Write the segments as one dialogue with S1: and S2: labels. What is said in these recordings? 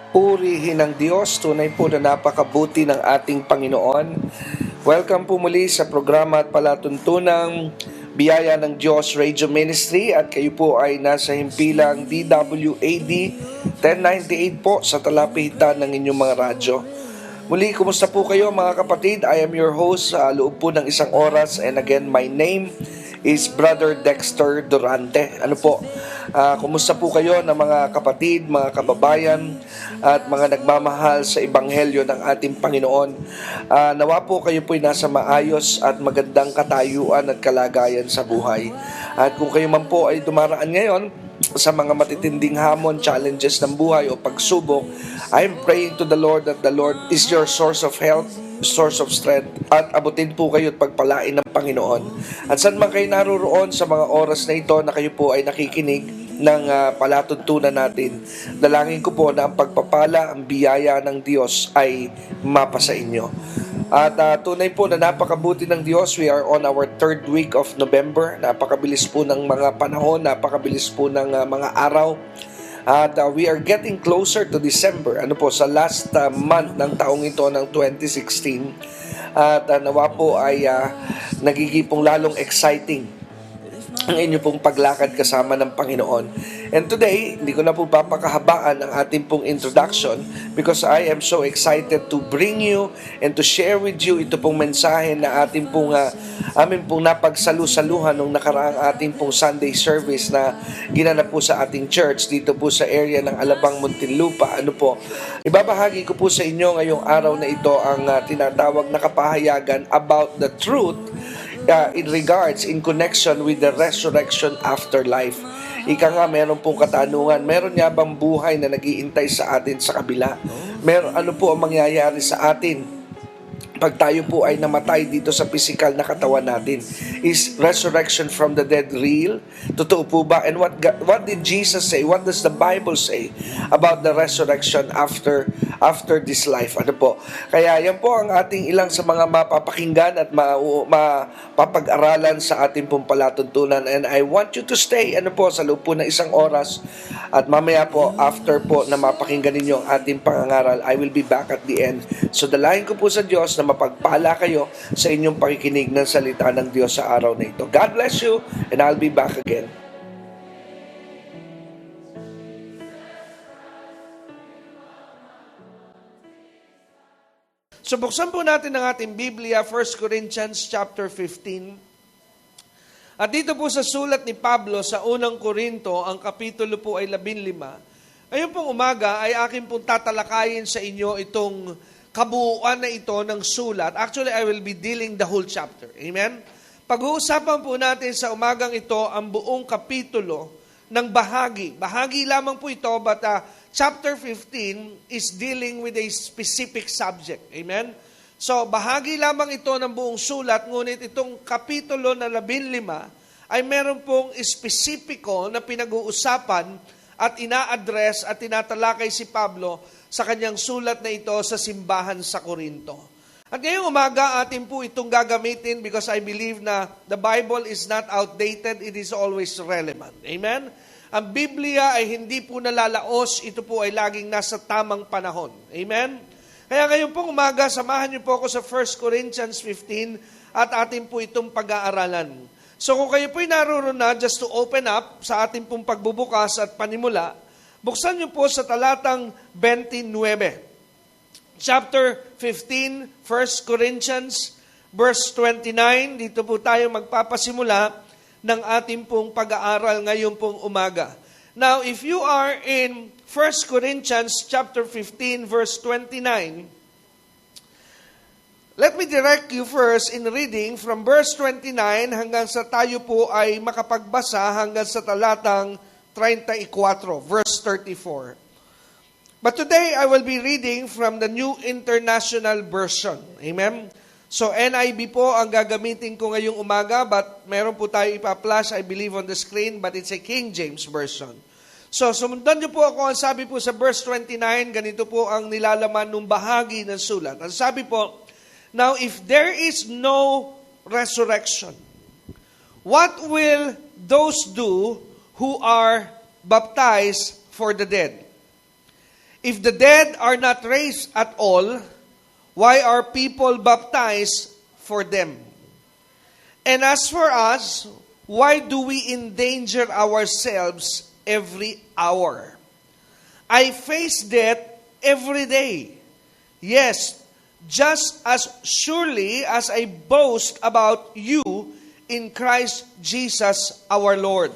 S1: Purihin ng Diyos, tunay po na napakabuti ng ating Panginoon. Welcome po muli sa programa at palatuntunang Biyaya ng Diyos Radio Ministry at kayo po ay nasa himpilang DWAD 1098 po sa talapitan ng inyong mga radyo. Muli, kumusta po kayo mga kapatid? I am your host sa loob po ng isang oras, and again, my name is Brother Dexter Durante. Kumusta po kayo na mga kapatid, mga kababayan at mga nagmamahal sa Ebanghelyo ng ating Panginoon? Nawa po kayo po'y nasa maayos at magandang katayuan at kalagayan sa buhay. At kung kayo man po ay dumaraan ngayon sa mga matitinding hamon, challenges ng buhay o pagsubok, I am praying to the Lord that the Lord is your source of health, source of strength, at abutin po kayo at pagpalain ng Panginoon. At saan man kayo naroon sa mga oras na ito na kayo po ay nakikinig ng palatuntunan natin, dalangin ko po na ang pagpapala, ang biyaya ng Diyos ay mapasa inyo. At tunay po na napakabuti ng Diyos. We are on our third week of November. Napakabilis po ng mga panahon, napakabilis po ng mga araw. At we are getting closer to December. Sa last month ng taong ito ng 2016. At nawa po ay nagigipong lalong exciting ang inyo pong paglakad kasama ng Panginoon. And today, hindi ko na po papakahabaan ang ating pong introduction because I am so excited to bring you and to share with you ito pong mensahe na ating pong amin pong napagsalu-saluhan nung nakaraang ating pong Sunday service na ginanap po sa ating church dito po sa area ng Alabang, Muntinlupa. Ibabahagi ko po sa inyo ngayong araw na ito ang tinatawag na kapahayagan about the truth in connection with the resurrection after life. Ika nga, meron pong katanungan, meron nga bang buhay na nag-iintay sa atin sa kabila? Ano po ang mangyayari sa atin pag tayo po ay namatay dito sa physical na katawan natin? Is resurrection from the dead real? Totoo po ba? And what did Jesus say? What does the Bible say about the resurrection after this life? Kaya yan po ang ating ilang sa mga mapapakinggan at mapapag-aralan sa ating pong palatuntunan. And I want you to stay sa loob po ng isang oras. At mamaya po, after po na mapakinggan ninyo ang ating pangangaral, I will be back at the end. So dalahin ko po sa Diyos na mapagpala kayo sa inyong pakikinig ng salita ng Diyos sa araw na ito. God bless you, and I'll be back again. So buksan po natin ang ating Biblia, 1 Corinthians chapter 15. At dito po sa sulat ni Pablo sa unang Korinto, ang kapitulo po ay 15. Ngayon pong umaga ay akin pong tatalakayin sa inyo itong kabuuan na ito ng sulat. Actually, I will be dealing the whole chapter. Amen? Pag-uusapan po natin sa umagang ito ang buong kapitulo ng bahagi. Bahagi lamang po ito, but chapter 15 is dealing with a specific subject. Amen? So, bahagi lamang ito ng buong sulat, ngunit itong kapitulo na 15 ay meron pong espesipiko na pinag-uusapan at ina-address at tinatalakay si Pablo sa kanyang sulat na ito sa simbahan sa Korinto. At ngayong umaga, atin po itong gagamitin because I believe na the Bible is not outdated, it is always relevant. Amen? Ang Biblia ay hindi po nalalaos, ito po ay laging nasa tamang panahon. Amen? Kaya ngayon pong umaga, samahan niyo po ako sa 1 Corinthians 15 at atin po itong pag-aaralan. So kung kayo po'y naroon na, just to open up sa ating pong pagbubukas at panimula, buksan niyo po sa talatang 29. Chapter 15, 1 Corinthians, verse 29. Dito po tayo magpapasimula ng ating pong pag-aaral ngayon pong umaga. Now, if you are in 1 Corinthians chapter 15, verse 29, let me direct you first in reading from verse 29 hanggang sa tayo po ay makapagbasa hanggang sa talatang 34, verse 34. But today, I will be reading from the New International Version. Amen? So, NIV po ang gagamitin ko ngayong umaga, but meron po tayo ipa-flash, I believe, on the screen, but it's a King James Version. So, sumundan niyo po ako, ang sabi po sa verse 29, ganito po ang nilalaman ng bahagi ng sulat. Ang sabi po, now, if there is no resurrection, what will those do who are baptized for the dead? If the dead are not raised at all, why are people baptized for them? And as for us, why do we endanger ourselves every hour? I face death every day. Yes, just as surely as I boast about you in Christ Jesus our Lord.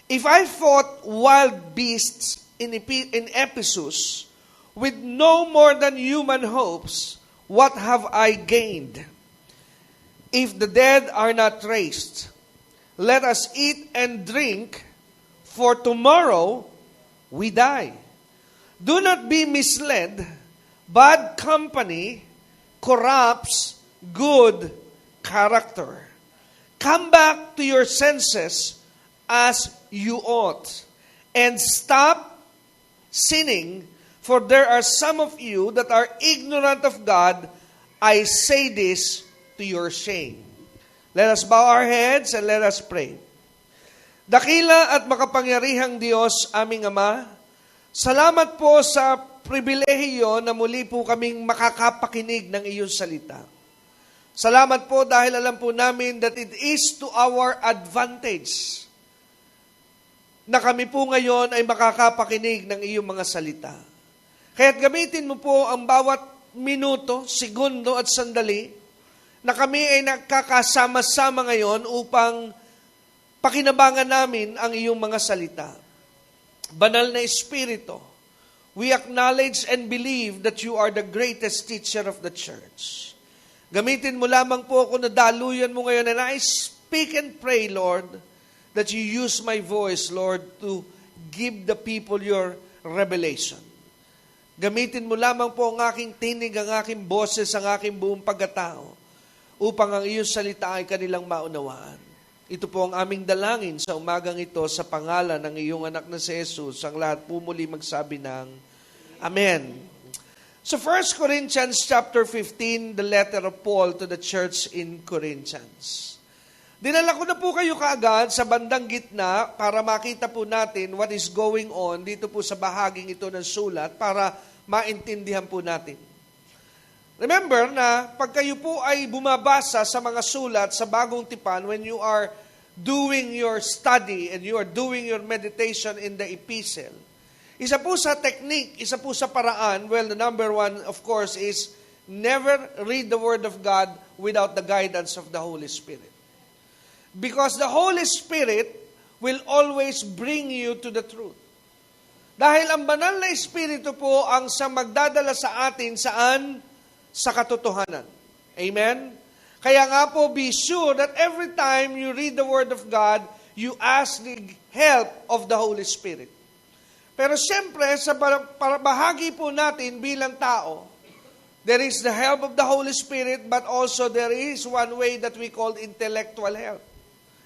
S1: If I fought wild beasts in Ephesus with no more than human hopes, what have I gained? If the dead are not raised, let us eat and drink, for tomorrow we die. Do not be misled. Bad company corrupts good character. Come back to your senses as you ought, and stop sinning, for there are some of you that are ignorant of God. I say this to your shame. Let us bow our heads and let us pray. Dakila at makapangyarihang Diyos, aming Ama, salamat po sa pribilehiyo na muli po kaming makakapakinig ng iyong salita. Salamat po dahil alam po namin that it is to our advantage na kami po ngayon ay makakapakinig ng iyong mga salita. Kaya't gamitin mo po ang bawat minuto, segundo at sandali na kami ay nagkakasama-sama ngayon upang pakinabangan namin ang iyong mga salita. Banal na Espiritu, we acknowledge and believe that you are the greatest teacher of the church. Gamitin mo lamang po ako na daluyan mo ngayon, and I speak and pray, Lord, that you use my voice, Lord, to give the people your revelation. Gamitin mo lamang po ang aking tinig, ang aking boses, ang aking buong pagkatao, upang ang iyong salita ay kanilang maunawaan. Ito po ang aming dalangin sa umagang ito sa pangalan ng iyong anak na si Jesus. Ang lahat po muli magsabi ng Amen. So 1 Corinthians chapter 15, the letter of Paul to the church in Corinthians. Dinala ko na po kayo kaagad sa bandang gitna para makita po natin what is going on dito po sa bahaging ito ng sulat para maintindihan po natin. Remember na pag kayo po ay bumabasa sa mga sulat sa Bagong Tipan, when you are doing your study and you are doing your meditation in the epistle, isa po sa technique, isa po sa paraan, well, the number one, of course, is never read the Word of God without the guidance of the Holy Spirit. Because the Holy Spirit will always bring you to the truth. Dahil ang banal na Espiritu po ang sa magdadala sa atin saan? Sa katotohanan. Amen? Kaya nga po, be sure that every time you read the Word of God, you ask the help of the Holy Spirit. Pero siyempre, sa bahagi po natin bilang tao, there is the help of the Holy Spirit, but also there is one way that we call intellectual help.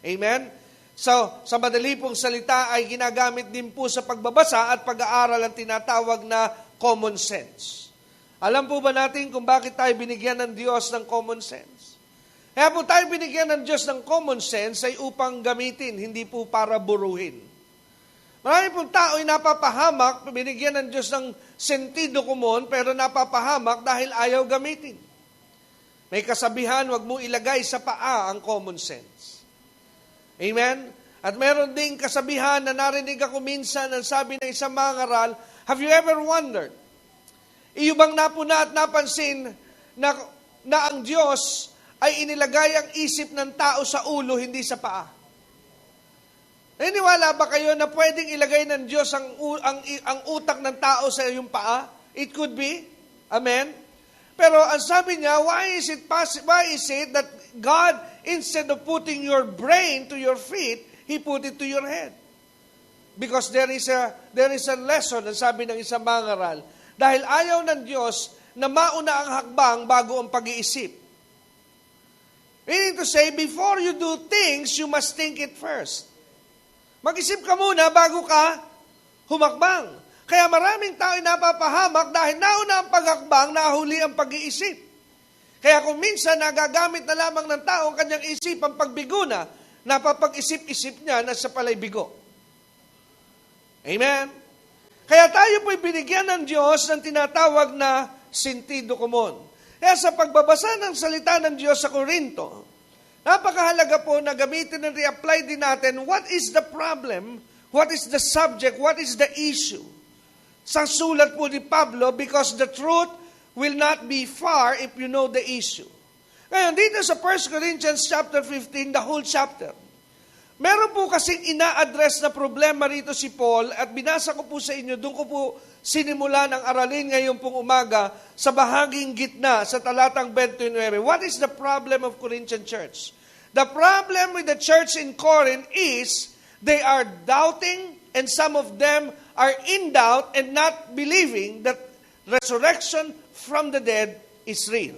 S1: Amen? So, sa madali pong salita ay ginagamit din po sa pagbabasa at pag-aaral ang tinatawag na common sense. Alam po ba natin kung bakit tayo binigyan ng Diyos ng common sense? Kaya po tayo binigyan ng Diyos ng common sense ay upang gamitin, hindi po para buruhin. Marami pong tao ay napapahamak, binigyan ng Diyos ng sentido komon, pero napapahamak dahil ayaw gamitin. May kasabihan, wag mo ilagay sa paa ang common sense. Amen? At meron ding kasabihan na narinig ako minsan ang sabi ng isang mangaral, have you ever wondered? Iyo bang napuna at napansin na ang Diyos ay inilagay ang isip ng tao sa ulo, hindi sa paa? Naniniwala ba kayo na pwedeng ilagay ng Diyos ang utak ng tao sa iyong paa? It could be. Amen? Pero ang sabi niya, why is it that God, instead of putting your brain to your feet, He put it to your head? Because there is a lesson, ang sabi ng isang mangaral, dahil ayaw ng Diyos na mauna ang hakbang bago ang pag-iisip. Meaning to say, before you do things, you must think it first. Mag-isip ka muna bago ka humakbang. Kaya maraming tao ay napapahamak dahil nauna ang paghakbang, nahuli ang pag-iisip. Kaya kung minsan nagagamit na lamang ng tao ang kanyang isip ang pagbigo na, napapag-isip-isip niya na sa palay bigo. Amen? Kaya tayo po'y binigyan ng Diyos ng tinatawag na sentido komon. Kaya sa pagbabasa ng salita ng Diyos sa Korinto, napakahalaga po na gamitin and re-apply din natin what is the problem, what is the subject, what is the issue. Sa sulat po ni Pablo, because the truth will not be far if you know the issue. Ngayon, dito sa 1 Corinthians chapter 15, the whole chapter, meron po kasing ina-address na problema rito si Paul at binasa ko po sa inyo, doon ko po sinimula ng aralin ngayon pong umaga sa bahaging gitna sa talatang 29. What is the problem of Corinthian church? The problem with the church in Corinth is they are doubting and some of them are in doubt and not believing that resurrection from the dead is real.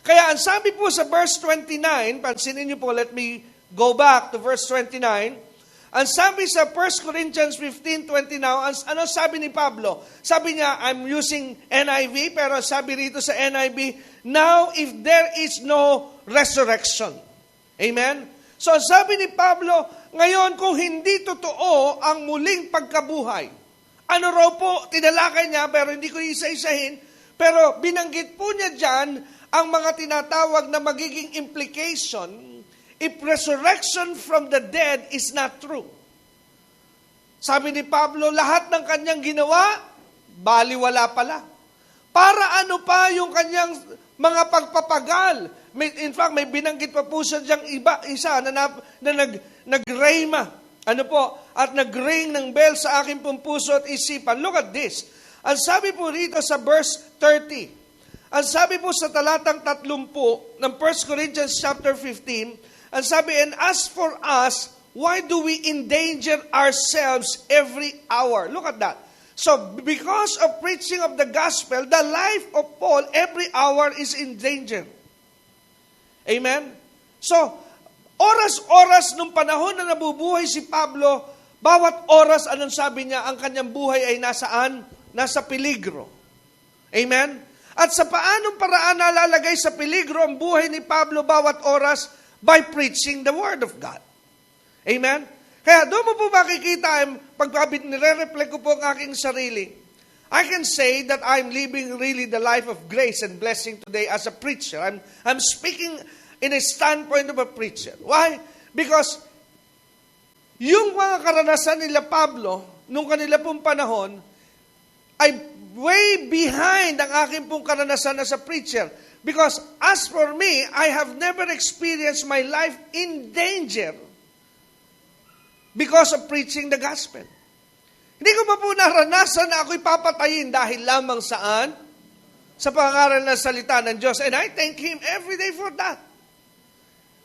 S1: Kaya ang sabi po sa verse 29, pansinin niyo po, let me go back to verse 29. Ang sabi sa 1 Corinthians 15:20 now, ano sabi ni Pablo? Sabi niya, I'm using NIV, pero sabi rito sa NIV, now if there is no resurrection. Amen? So sabi ni Pablo, ngayon kung hindi totoo ang muling pagkabuhay, ano raw po, tinalakay niya, pero hindi ko isa-isahin, pero binanggit po niya dyan ang mga tinatawag na magiging implication if resurrection from the dead is not true. Sabi ni Pablo, lahat ng kanyang ginawa, baliwala pala. Para ano pa yung kanyang mga pagpapagal? In fact, may binanggit pa po siya diyang isa na nag-rayma. Ano po? At nag-ring ng bell sa aking pong puso at isipan. Look at this. Ang sabi po rito sa verse 30, ang sabi po sa talatang 30 ng 1 Corinthians chapter 15, ang sabi, and as for us, why do we endanger ourselves every hour? Look at that. So, because of preaching of the gospel, the life of Paul, every hour is in danger. Amen? So, oras-oras nung panahon na nabubuhay si Pablo, bawat oras, anong sabi niya, ang kanyang buhay ay nasaan? Nasa peligro. Amen? At sa paanong paraan nalalagay sa peligro ang buhay ni Pablo bawat oras? By preaching the Word of God. Amen? Kaya doon mo po makikita, pag nire-reflect ko po ang aking sarili, I can say that I'm living really the life of grace and blessing today as a preacher. I'm speaking in a standpoint of a preacher. Why? Because yung mga karanasan nila Pablo, nung kanila pong panahon, ay way behind ang aking pong karanasan as a preacher. Because as for me, I have never experienced my life in danger because of preaching the gospel. Hindi ko pa po naranasan na ako'y papatayin dahil lamang saan? Sa pangaral ng salita ng Diyos. And I thank Him every day for that.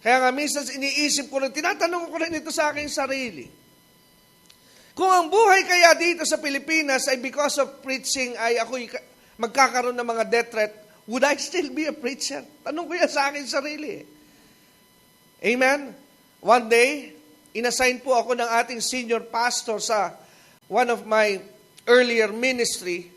S1: Kaya nga minsan iniisip ko rin, tinatanong ko rin ito sa aking sarili. Kung ang buhay kaya dito sa Pilipinas ay because of preaching ay ako'y magkakaroon ng mga death threat, would I still be a preacher? Tanong ko yan sa akin sarili. Amen? One day, inassign po ako ng ating senior pastor sa one of my earlier ministry.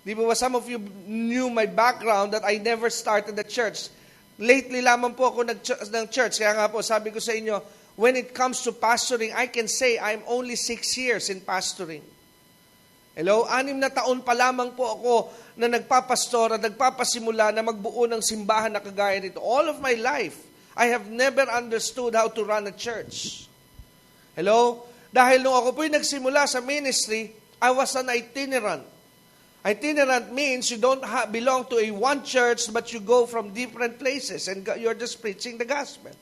S1: Di ba, some of you knew my background that I never started the church. Lately lamang po ako ng church. Kaya nga po, sabi ko sa inyo, when it comes to pastoring, I can say I'm only 6 years in pastoring. Hello? 6 na taon pa lamang po ako na nagpapastora, nagpapasimula na magbuo ng simbahan na kagaya nito. All of my life, I have never understood how to run a church. Hello? Dahil nung ako po'y nagsimula sa ministry, I was an itinerant. Itinerant means you don't belong to a one church, but you go from different places and you're just preaching the gospel.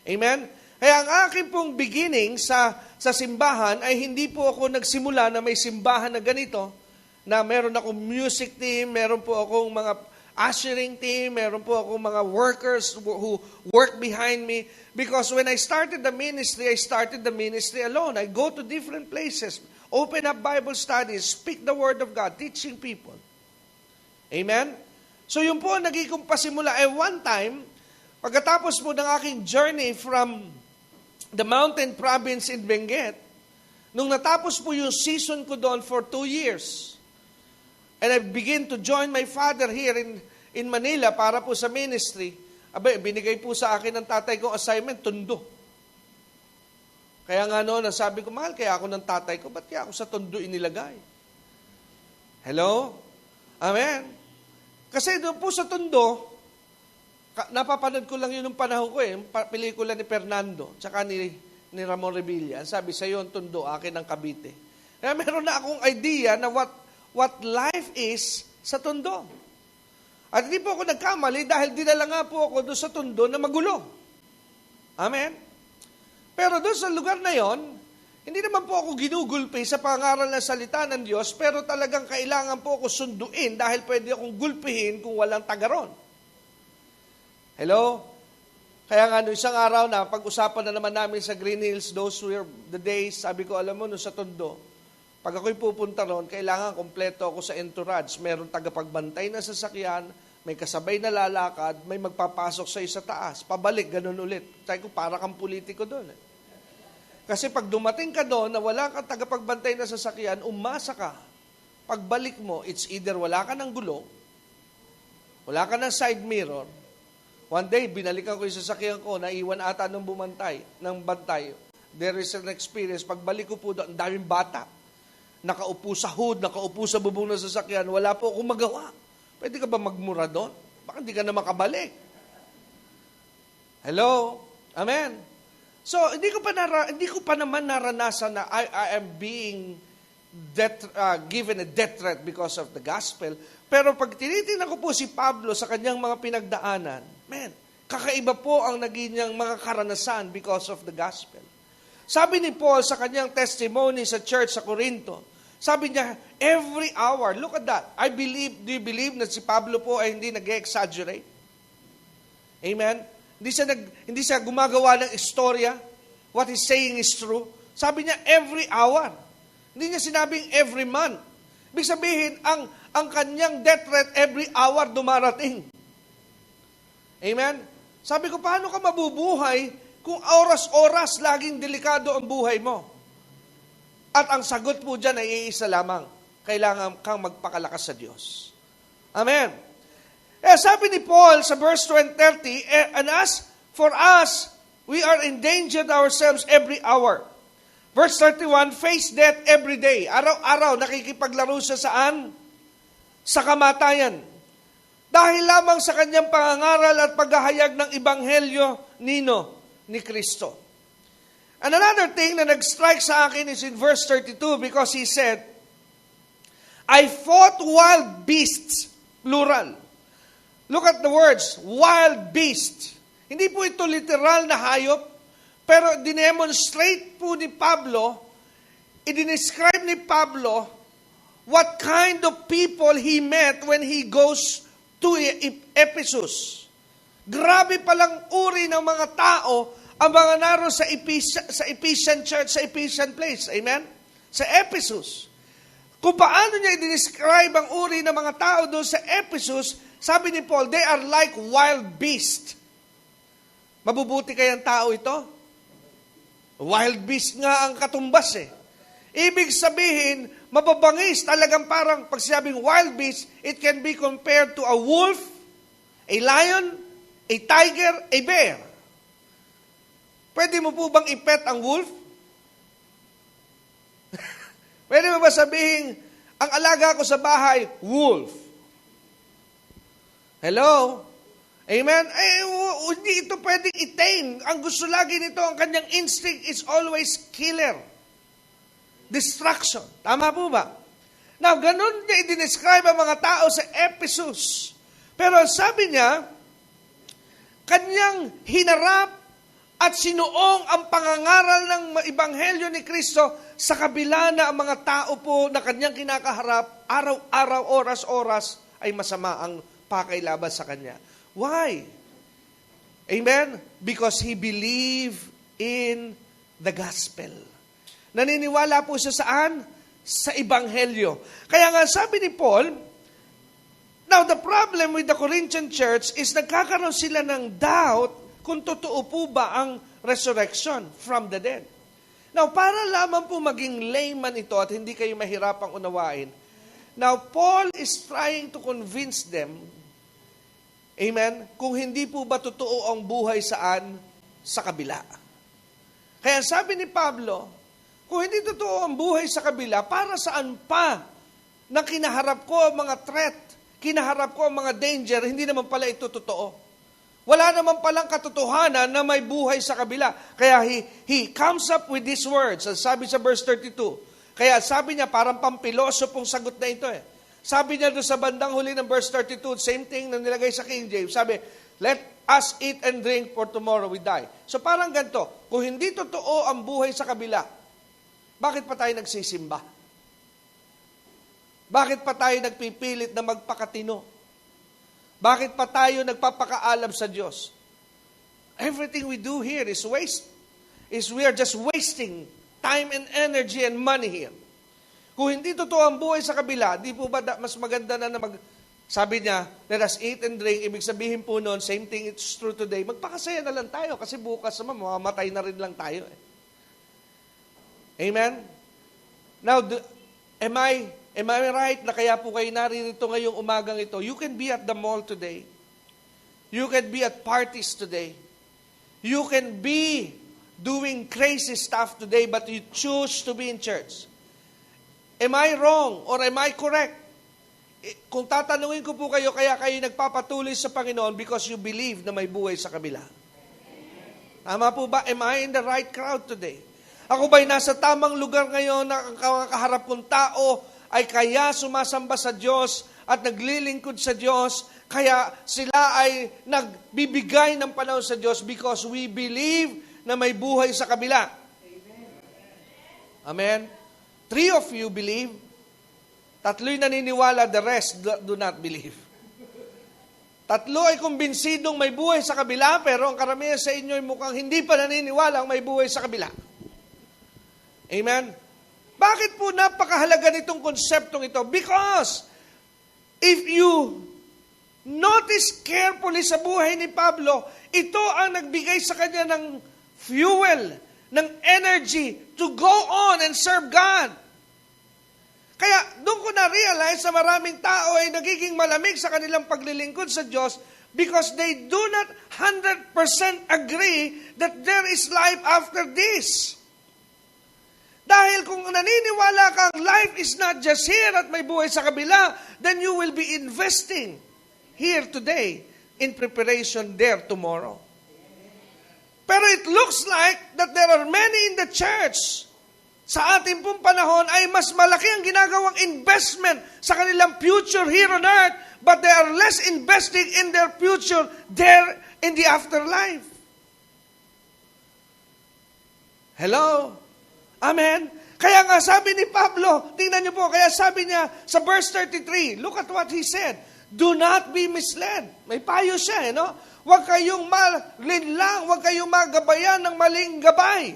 S1: Amen? Kaya ang aking pong beginning sa simbahan ay hindi po ako nagsimula na may simbahan na ganito, na meron akong music team, meron po akong mga ushering team, meron po akong mga workers who work behind me. Because when I started the ministry alone. I go to different places, open up Bible studies, speak the Word of God, teaching people. Amen? So yun po ang naging pasimula. One time, pagkatapos po ng aking journey from the mountain province in Benguet, nung natapos po yung season ko doon for 2 years, and I begin to join my father here in Manila para po sa ministry, binigay po sa akin ng tatay ko assignment, Tondo. Kaya nga noon, nasabi ko, mahal kaya ako ng tatay ko, ba't kaya ako sa tondo inilagay? Hello? Amen? Kasi doon po sa tondo, napapanood ko lang yun ng panahon ko pelikula ni Fernando, tsaka ni Ramon Revilla. Sabi, sa iyo ang tondo, akin ang Cavite. Kaya meron na akong idea na what life is sa tondo. At hindi po ako nagkamali dahil dinala nga po ako doon sa tondo na magulo. Amen? Pero doon sa lugar na yon, hindi naman po ako ginugulpi sa pangaral ng salita ng Diyos, pero talagang kailangan po ako sunduin dahil pwede akong gulpihin kung walang tagaron. Hello? Kaya nga, isang araw na, pag-usapan na naman namin sa Green Hills, those were the days, sabi ko, alam mo, sa tondo, pag ako'y pupunta ron, kailangan kompleto ako sa entourage. Meron tagapagbantay na sasakyan, may kasabay na lalakad, may magpapasok sa isa taas, pabalik, ganun ulit. Sabi ko, para kang politiko doon. Kasi pag dumating ka doon na wala kang tagapagbantay na sasakyan, umasa ka. Pagbalik mo, it's either wala ka ng gulong, wala ka ng side mirror. One day, binalikan ko yung sasakyan ko, naiwan ata ng bantay. There is an experience. Pagbalik ko po doon, ang daming bata. Nakaupo sa hood, nakaupo sa bubong ng sasakyan, wala po akong magawa. Pwede ka ba magmura doon? Baka hindi ka na makabalik. Hello? Amen? So, hindi ko pa naman naranasan na I am being given a death threat because of the gospel. Pero pag tinitingnan ko po si Pablo sa kanyang mga pinagdaanan, man, kakaiba po ang naging niyang mga karanasan because of the gospel. Sabi ni Paul sa kanyang testimony sa church sa Corinto, sabi niya, every hour, look at that. Do you believe na si Pablo po ay hindi nag-exaggerate? Amen? Hindi siya gumagawa ng istorya. What he's saying is true. Sabi niya, every hour. Hindi niya sinabing every month. Ibig sabihin, ang kanyang death threat every hour dumarating. Amen? Sabi ko, paano ka mabubuhay kung oras-oras laging delikado ang buhay mo? At ang sagot po dyan ay iisa lamang. Kailangan kang magpakalakas sa Diyos. Amen? Sabi ni Paul sa verse 30, and as for us, we are endangered ourselves every hour. Verse 31, face death every day. Araw-araw, nakikipaglaro siya saan? Sa kamatayan. Dahil lamang sa kanyang pangangaral at paghahayag ng Ebanghelyo ni Kristo. And another thing na nag-strike sa akin is in verse 32 because he said, I fought wild beasts, plural. Look at the words, wild beast. Hindi po ito literal na hayop, pero dinemonstrate po ni Pablo, i-describe ni Pablo what kind of people he met when he goes to Ephesus. Grabe palang uri ng mga tao ang mga naroon sa Ephesian church, sa Ephesian place. Amen? Sa Ephesus. Kung paano niya i-describe ang uri ng mga tao doon sa Ephesus, sabi ni Paul, they are like wild beast. Mabubuti kayang tao ito? Wild beast nga ang katumbas eh. Ibig sabihin, mababangis talagang parang pag sinabing wild beast, it can be compared to a wolf, a lion, a tiger, a bear. Pwede mo po bang ipet ang wolf? Pwede mo ba sabihin, ang alaga ko sa bahay, wolf? Hello? Amen? Hindi ito pwedeng i-tame. Ang gusto lagi nito, ang kanyang instinct is always killer. Destruction. Tama po ba? Now, ganun niya i-describe ang mga tao sa Ephesus. Pero sabi niya, kanyang hinarap at sinuong ang pangangaral ng Ebanghelyo ni Kristo sa kabila na ang mga tao po na kanyang kinakaharap, araw-araw, oras-oras, ay masama ang pakailaban sa kanya. Why? Amen? Because he believed in the gospel. Naniniwala po siya saan? Sa Ebanghelyo. Kaya nga sabi ni Paul, now the problem with the Corinthian church is nagkakaroon sila ng doubt kung totoo po ba ang resurrection from the dead. Now, para lamang po maging layman ito at hindi kayo mahirapang unawain, now Paul is trying to convince them, amen, kung hindi po ba totoo ang buhay saan? Sa kabila. Kaya sabi ni Pablo, kung hindi totoo ang buhay sa kabila, para saan pa na kinaharap ko ang mga threat, kinaharap ko ang mga danger, hindi naman pala ito totoo. Wala naman palang katotohanan na may buhay sa kabila. Kaya he comes up with these words. Sabi sa verse 32. Kaya sabi niya, parang pampilosopong sagot na ito eh. Sabi niya doon sa bandang huli ng verse 32, same thing na nilagay sa King James. Sabi, let us eat and drink for tomorrow we die. So parang ganito, kung hindi totoo ang buhay sa kabila, bakit pa tayo nagsisimba? Bakit pa tayo nagpipilit na magpakatino? Bakit pa tayo nagpapakaalam sa Diyos? Everything we do here is waste. We are just wasting time and energy and money here. Kung hindi totoo ang buhay sa kabila, di po ba mas maganda na sabi niya, let us eat and drink, ibig sabihin po noon, same thing, it's true today, magpakasaya na lang tayo kasi bukas naman, mamamatay na rin lang tayo. Amen? Now, am I right na kaya po kayo naririto ngayong umagang ito? You can be at the mall today. You can be at parties today. You can be doing crazy stuff today, but you choose to be in church. Am I wrong or am I correct? Kung tatanungin ko po kayo, kaya kayo nagpapatuloy sa Panginoon because you believe na may buhay sa kabila. Tama po ba? Am I in the right crowd today? Ako ba'y nasa tamang lugar ngayon na ang kaharap kong tao ay kaya sumasamba sa Diyos at naglilingkod sa Diyos, kaya sila ay nagbibigay ng panahon sa Diyos because we believe na may buhay sa kabila. Amen? 3 of you believe, 3 naniniwala, the rest do not believe. 3 ay kumbinsidong may buhay sa kabila, pero ang karamihan sa inyo ay mukhang hindi pa naniniwala ang may buhay sa kabila. Amen? Bakit po napakahalaga nitong konseptong ito? Because if you notice carefully sa buhay ni Pablo, ito ang nagbigay sa kanya ng fuel, ng energy to go on and serve God. Kaya doon ko na-realize sa maraming tao ay nagiging malamig sa kanilang paglilingkod sa Diyos because they do not 100% agree that there is life after this. Dahil kung naniniwala kang life is not just here at may buhay sa kabila, then you will be investing here today in preparation there tomorrow. Pero it looks like that there are many in the church sa ating pong panahon ay mas malaki ang ginagawang investment sa kanilang future here on earth, but they are less investing in their future there in the afterlife. Hello? Amen? Kaya nga sabi ni Pablo, tingnan niyo po, kaya sabi niya sa verse 33, look at what he said, do not be misled. May payo siya, no? Huwag kayong malinlang, huwag kayong magabayan ng maling gabay.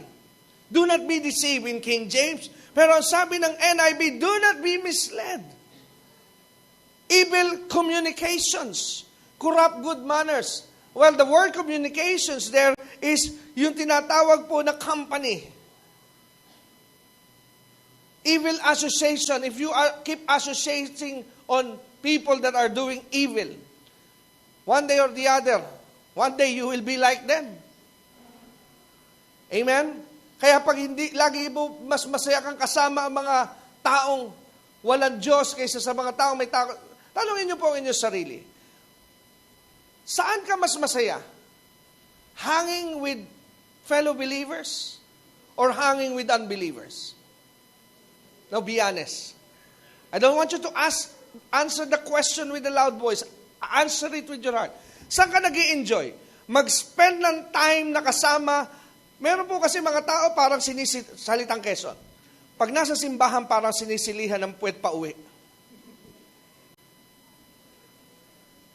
S1: Do not be deceived in King James. Pero ang sabi ng NIV, do not be misled. Evil communications, corrupt good manners. Well, the word communications there is yung tinatawag po na company. Evil association, if you keep associating on people that are doing evil, one day or the other, one day you will be like them. Amen? Kaya pag hindi, lagi mo mas masaya kang kasama ang mga taong walang Diyos kaysa sa mga taong may takot. Tanungin niyo po ang inyong sarili. Saan ka mas masaya? Hanging with fellow believers or hanging with unbelievers? Now, be honest. I don't want you to answer the question with a loud voice. Answer it with your heart. Saan ka nag-i-enjoy? Mag-spend ng time na kasama. Meron po kasi mga tao parang salitang Quezon. Pag nasa simbahan, parang sinisilihan ng puwet pa uwi.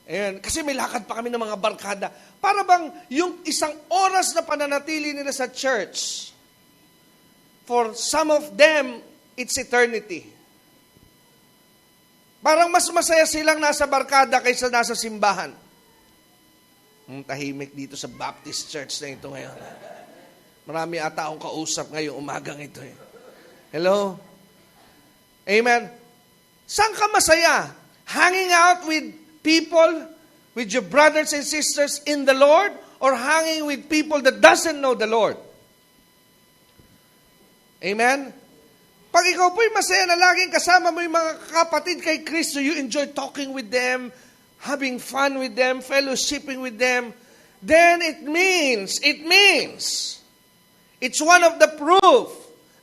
S1: Ayan. Kasi may lakad pa kami ng mga barkada. Para bang yung isang oras na pananatili nila sa church, for some of them, it's eternity. Parang mas masaya silang nasa barkada kaysa nasa simbahan. Tahimik dito sa Baptist Church na ito ngayon. Marami ata akong kausap ngayong umagang ito. Hello? Amen? Saan ka masaya? Hanging out with people, with your brothers and sisters in the Lord, or hanging with people that doesn't know the Lord? Amen? Pag ikaw po'y masaya na laging kasama mo yung mga kapatid kay Kristo, you enjoy talking with them, having fun with them, fellowshipping with them, then it means, it's one of the proof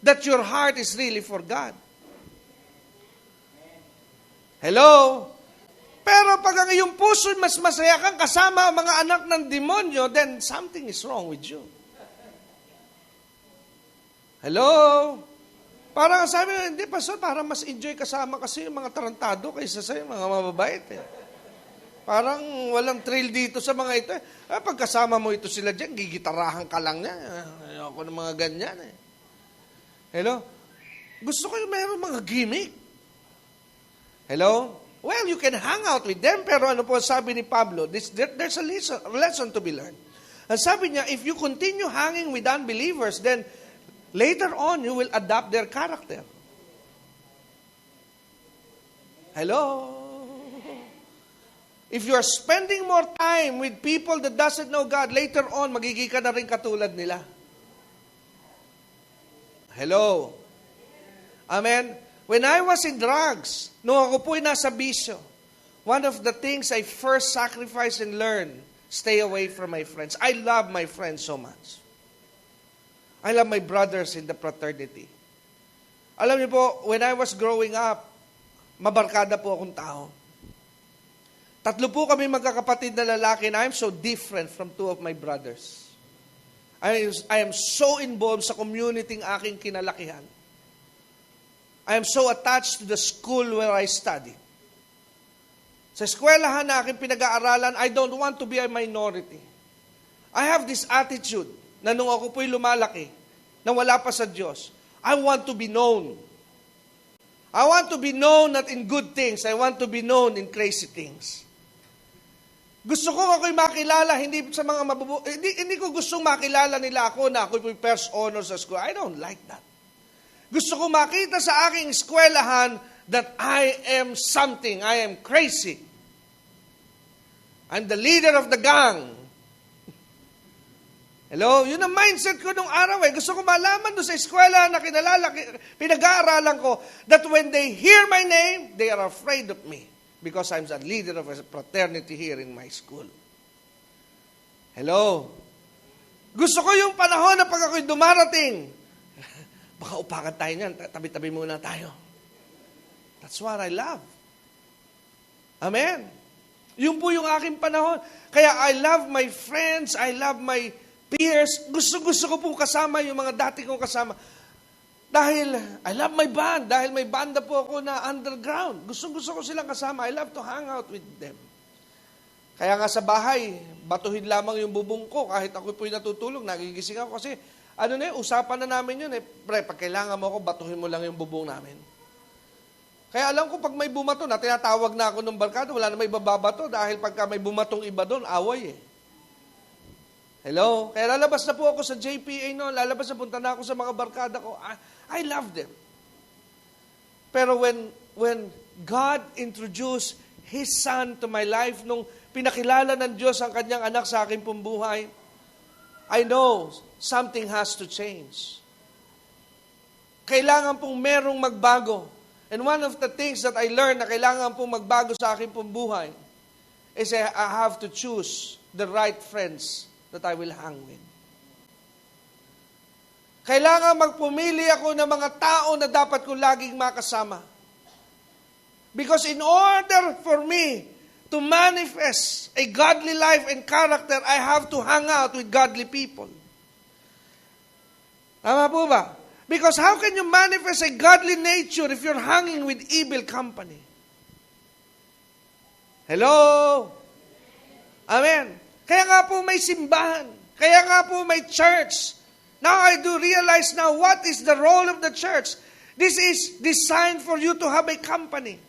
S1: that your heart is really for God. Hello? Pero pag ang iyong puso mas masaya kang kasama ang mga anak ng demonyo, then something is wrong with you. Hello? Parang sabi nyo, hindi pastor, parang mas enjoy kasama kasi yung mga tarantado kaysa sa mga mababait. Parang walang thrill dito sa mga ito. Pagkasama mo ito sila dyan, gigitarahan ka lang niya. Ayoko ng mga ganyan. Hello? Gusto ko yung mayroong mga gimmick. Hello? Well, you can hang out with them, pero ano po sabi ni Pablo, there's a lesson to be learned. Ang sabi niya, if you continue hanging with unbelievers, then later on, you will adopt their character. Hello? If you are spending more time with people that doesn't know God, later on, magiging ka na rin katulad nila. Hello? Amen? When I was in drugs, nung ako po'y nasa bisyo, one of the things I first sacrificed and learned, stay away from my friends. I love my friends so much. I love my brothers in the fraternity. Alam niyo po, when I was growing up, mabarkada po akong tao. 3 po kami magkakapatid na lalaki, and I am so different from 2 of my brothers. I am so involved sa community ng aking kinalakihan. I am so attached to the school where I studied. Sa eskwelahan na aking pinag-aaralan, I don't want to be a minority. I have this attitude na nung ako po'y lumalaki, na wala pa sa Diyos, I want to be known. I want to be known not in good things. I want to be known in crazy things. Gusto ko ako'y makilala, hindi sa mga hindi ko gustong makilala nila ako na ako'y first honor sa school. I don't like that. Gusto ko makita sa aking eskwelahan that I am something. I am crazy. I'm the leader of the gang. Hello? Yun ang mindset ko nung araw eh. Gusto ko malaman doon sa eskwela na pinag-aaralan ko that when they hear my name, they are afraid of me. Because I'm the leader of a fraternity here in my school. Hello? Gusto ko yung panahon na pag ako'y dumarating, baka upakan tayo niyan, tabi-tabi muna tayo. That's what I love. Amen? Yun po yung aking panahon. Kaya I love my friends, I love my peers. Gusto ko po kasama yung mga dati kong kasama. Dahil I love my band. Dahil may banda po ako na underground. Gusto ko silang kasama. I love to hang out with them. Kaya nga sa bahay, batuhin lamang yung bubong ko. Kahit ako po'y natutulog, nagigising ako. Kasi usapan na namin yun. Pre, pag kailangan mo ako, batuhin mo lang yung bubong namin. Kaya alam ko pag may bumato na, tinatawag na ako ng barkada, wala na may bababato. Dahil pagka may bumatong iba doon, away eh. Hello? Kaya lalabas na po ako sa JPA noon. Lalabas na punta na ako sa mga barkada ko. I love them. Pero when God introduced His Son to my life, nung pinakilala ng Diyos ang kanyang anak sa aking pong buhay, I know something has to change. Kailangan pong merong magbago. And one of the things that I learned na kailangan pong magbago sa aking pong buhay is I have to choose the right friends that I will hang with. Kailangan magpumili ako ng mga tao na dapat kong laging makasama. Because in order for me to manifest a godly life and character, I have to hang out with godly people. Tama po ba? Because how can you manifest a godly nature if you're hanging with evil company? Hello? Amen. Kaya nga po may simbahan. Kaya nga po may church. Now I do realize now what is the role of the church. This is designed for you to have a company.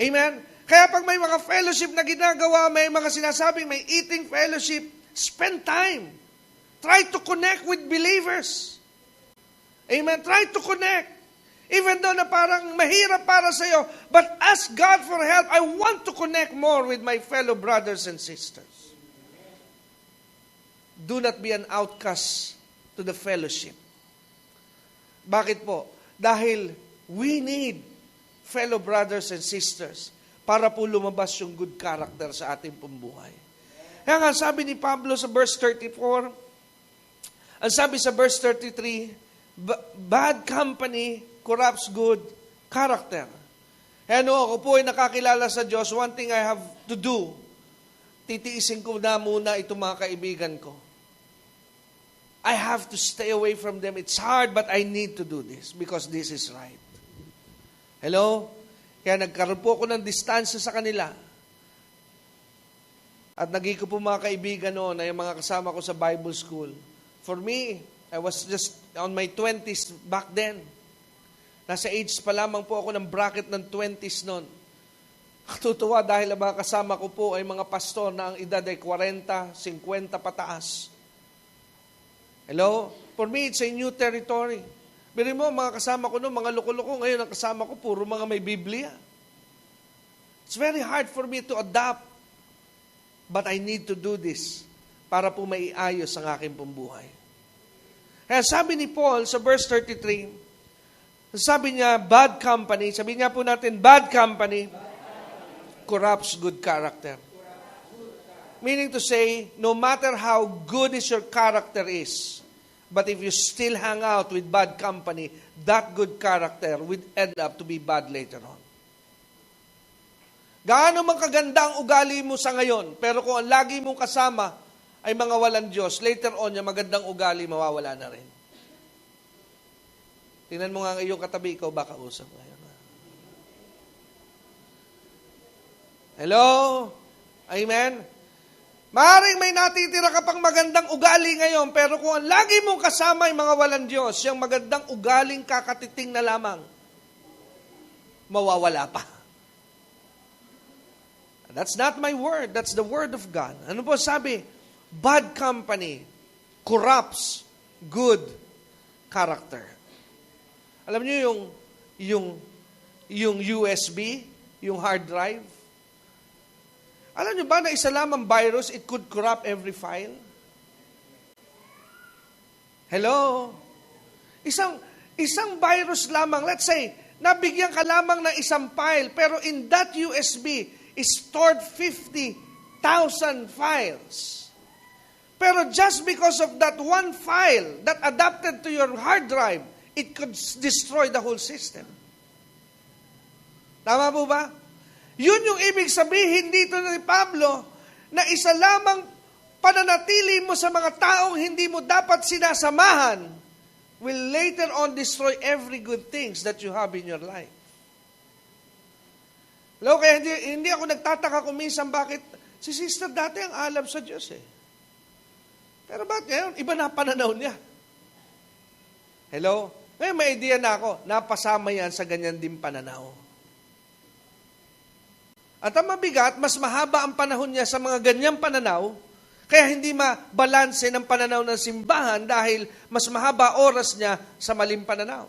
S1: Amen? Kaya pag may mga fellowship na ginagawa, may mga sinasabing may eating fellowship, spend time. Try to connect with believers. Amen? Try to connect. Even though na parang mahirap para sa iyo, but ask God for help. I want to connect more with my fellow brothers and sisters. Do not be an outcast to the fellowship. Bakit po? Dahil we need fellow brothers and sisters para po lumabas yung good character sa ating pambuhay. Kaya nga sabi ni Pablo sa verse 34, ang sabi sa verse 33, bad company corrupts good character. Kaya ako po ay nakakilala sa Diyos, one thing I have to do, titiisin ko na muna itong mga kaibigan ko. I have to stay away from them. It's hard, but I need to do this because this is right. Hello? Kaya nagkaroon po ako ng distansya sa kanila. At naging ko po mga kaibigan noon na yung mga kasama ko sa Bible school. For me, I was just on my 20s back then. Nasa age pa lamang po ako ng bracket ng 20s noon. Katutuwa dahil ang mga kasama ko po ay mga pastor na ang edad ay 40, 50 pataas. Hello? For me, it's a new territory. Biri mo, mga kasama ko noon, mga loko-loko, ngayon ang kasama ko, puro mga may Biblia. It's very hard for me to adapt. But I need to do this para po maiayos ang aking pambuhay. Kaya sabi ni Paul sa verse 33, sabi niya, bad company, sabi niya po natin, bad company corrupts good character. Meaning to say, no matter how good is your character is, but if you still hang out with bad company, that good character will end up to be bad later on. Gaano man kaganda ang ugali mo sa ngayon, pero kung ang lagi mong kasama ay mga walang Diyos, later on, yung magandang ugali mawawala na rin. Tingnan mo nga ang iyong katabi, ikaw ba kausap ngayon? Hello? Amen? Maaaring may natitira ka pang magandang ugali ngayon, pero kung ang lagi mong kasama ay mga walang Diyos, yung magandang ugaling kakatiting na lamang, mawawala pa. That's not my word, that's the word of God. Ano po sabi? Bad company corrupts good character. Alam niyo yung USB, yung hard drive, alam niyo ba na isa lamang virus, it could corrupt every file? Hello? Isang virus lamang, let's say, nabigyan ka lamang ng isang file, pero in that USB is stored 50,000 files. Pero just because of that one file that adapted to your hard drive, it could destroy the whole system. Tama po ba? Yun yung ibig sabihin dito ni Pablo, na isa lamang pananatili mo sa mga taong hindi mo dapat sinasamahan will later on destroy every good things that you have in your life. Hello, kaya hindi ako nagtataka kung minsan bakit si sister dati ang alam sa Diyos eh. Pero bakit ngayon? Iba na pananaw niya. Hello? Ngayon may idea na ako, napasama yan sa ganyan din pananaw. At ang mabigat, mas mahaba ang panahon niya sa mga ganyang pananaw, kaya hindi mabalanse ng pananaw ng simbahan dahil mas mahaba oras niya sa maling pananaw.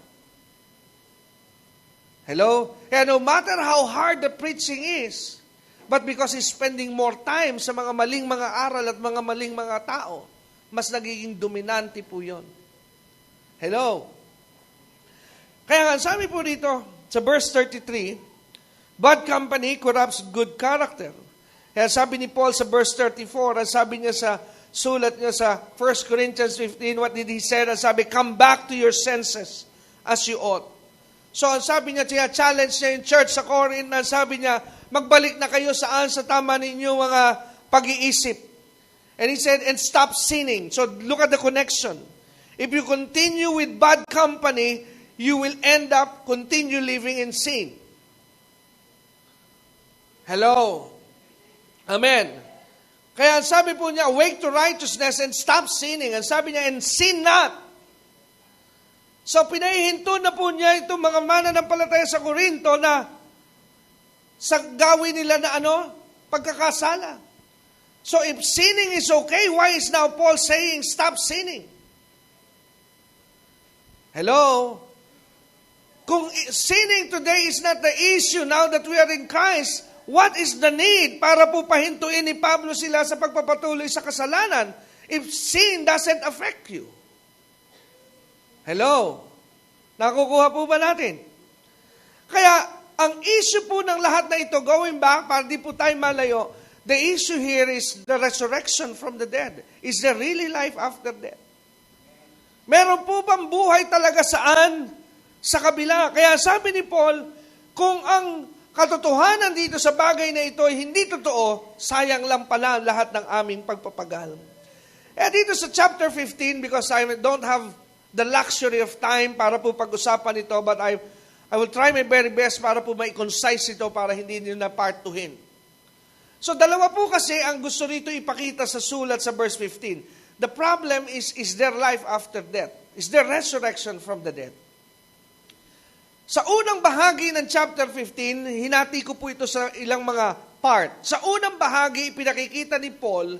S1: Hello? Kaya no matter how hard the preaching is, but because he's spending more time sa mga maling mga aral at mga maling mga tao, mas nagiging dominante po yun. Hello? Kaya nga, sabi po dito, sa verse 33, bad company corrupts good character. Kaya sabi ni Paul sa verse 34, sabi niya sa sulat niya sa 1 Corinthians 15, what did he say? Sabi, come back to your senses as you ought. So, sabi niya, challenge niya yung church sa Corinth, sabi niya, magbalik na kayo sa tama ninyo mga pag-iisip. And he said, and stop sinning. So, look at the connection. If you continue with bad company, you will end up continue living in sin. Hello? Amen. Kaya sabi po niya, awake to righteousness and stop sinning. Ang sabi niya, and sin not. So pinahihinto na po niya itong mga mananampalataya sa Korinto na sa gawin nila na pagkakasala. So if sinning is okay, why is now Paul saying stop sinning? Hello? Kung sinning today is not the issue now that we are in Christ, what is the need para po pahintuin ni Pablo sila sa pagpapatuloy sa kasalanan if sin doesn't affect you? Hello?
S2: Nakukuha po ba natin? Kaya, ang issue po ng lahat na ito, going back, para di po tayo malayo, the issue here is the resurrection from the dead. Is there really life after death? Meron po bang buhay talaga saan? Sa kabila. Kaya sabi ni Paul, kung ang katotohanan dito sa bagay na ito ay hindi totoo, sayang lang pala lahat ng aming pagpapagal. Dito sa chapter 15, because I don't have the luxury of time para po pag-usapan ito, but I will try my very best para po mai-concise ito para hindi nyo na part 2hin. So dalawa po kasi ang gusto rito ipakita sa sulat sa verse 15. The problem is there life after death? Is there resurrection from the dead? Sa unang bahagi ng chapter 15, hinati ko po ito sa ilang mga part. Sa unang bahagi, pinakikita ni Paul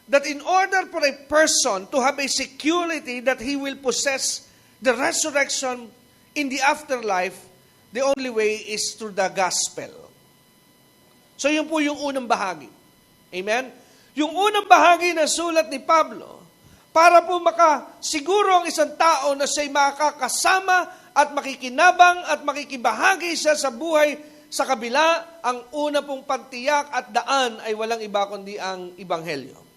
S2: that in order for a person to have a security that he will possess the resurrection in the afterlife, the only way is through the gospel. So yun po yung unang bahagi. Amen? Yung unang bahagi ng sulat ni Pablo, para po makasiguro ang isang tao na siya'y makakasama at makikinabang at makikibahagi siya sa buhay sa kabila, ang una pong pagtiyak at daan ay walang iba kundi ang Ebanghelyo.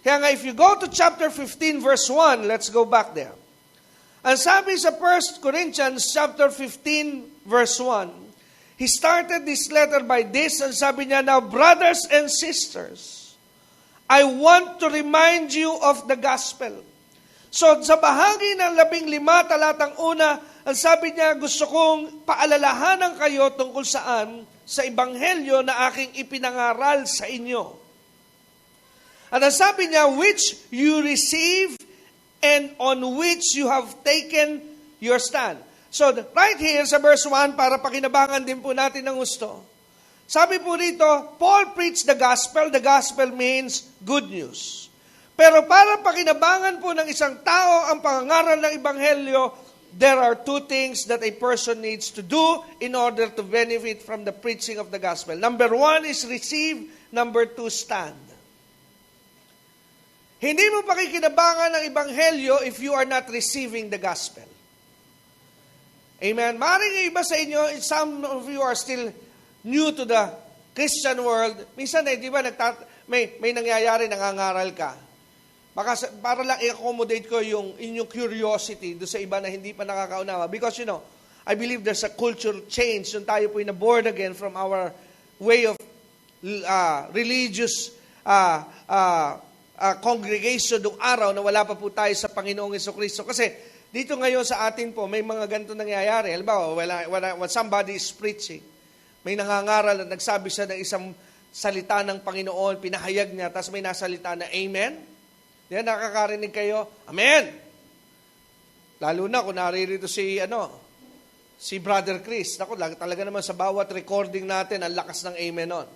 S2: Kaya nga, if you go to chapter 15, verse 1, let's go back there. Ang sabi sa 1 Corinthians chapter 15, verse 1, he started this letter by this, and sabi niya, now, brothers and sisters, I want to remind you of the gospel. So, sa bahagi ng 15, talatang una, ang sabi niya, gusto kong paalalahanan kayo tungkol saan sa Ebanghelyo na aking ipinangaral sa inyo. At ang sabi niya, which you receive and on which you have taken your stand. So, right here sa verse 1, para pakinabangan din po natin ng gusto. Sabi po rito, Paul preached the gospel. The gospel means good news. Pero para pakinabangan po ng isang tao ang pangangaral ng Ebanghelyo, there are two things that a person needs to do in order to benefit from the preaching of the gospel. Number 1 is receive. Number 2, stand. Hindi mo pakikinabangan ng Ebanghelyo if you are not receiving the gospel. Amen? Maaaring iba sa inyo, some of you are still new to the Christian world. Minsan di ba, may nangyayari, nangangaral ka. Baka, para lang i-accommodate ko yung inyong curiosity do sa iba na hindi pa nakakaunawa. Because, I believe there's a cultural change. Yung tayo po na born again from our way of religious congregation noong araw na wala pa po tayo sa Panginoong Jesucristo. Kasi dito ngayon sa atin po, may mga ganito nangyayari. Halimbawa, when somebody is preaching, may nangangaral at nagsabi siya ng isang salita ng Panginoon, pinahayag niya, tapos may nasalita na Amen. Yan, nakakarinig kayo, Amen. Lalo na kung naririto si Brother Chris. Naku, talaga naman sa bawat recording natin, ang lakas ng Amen nun.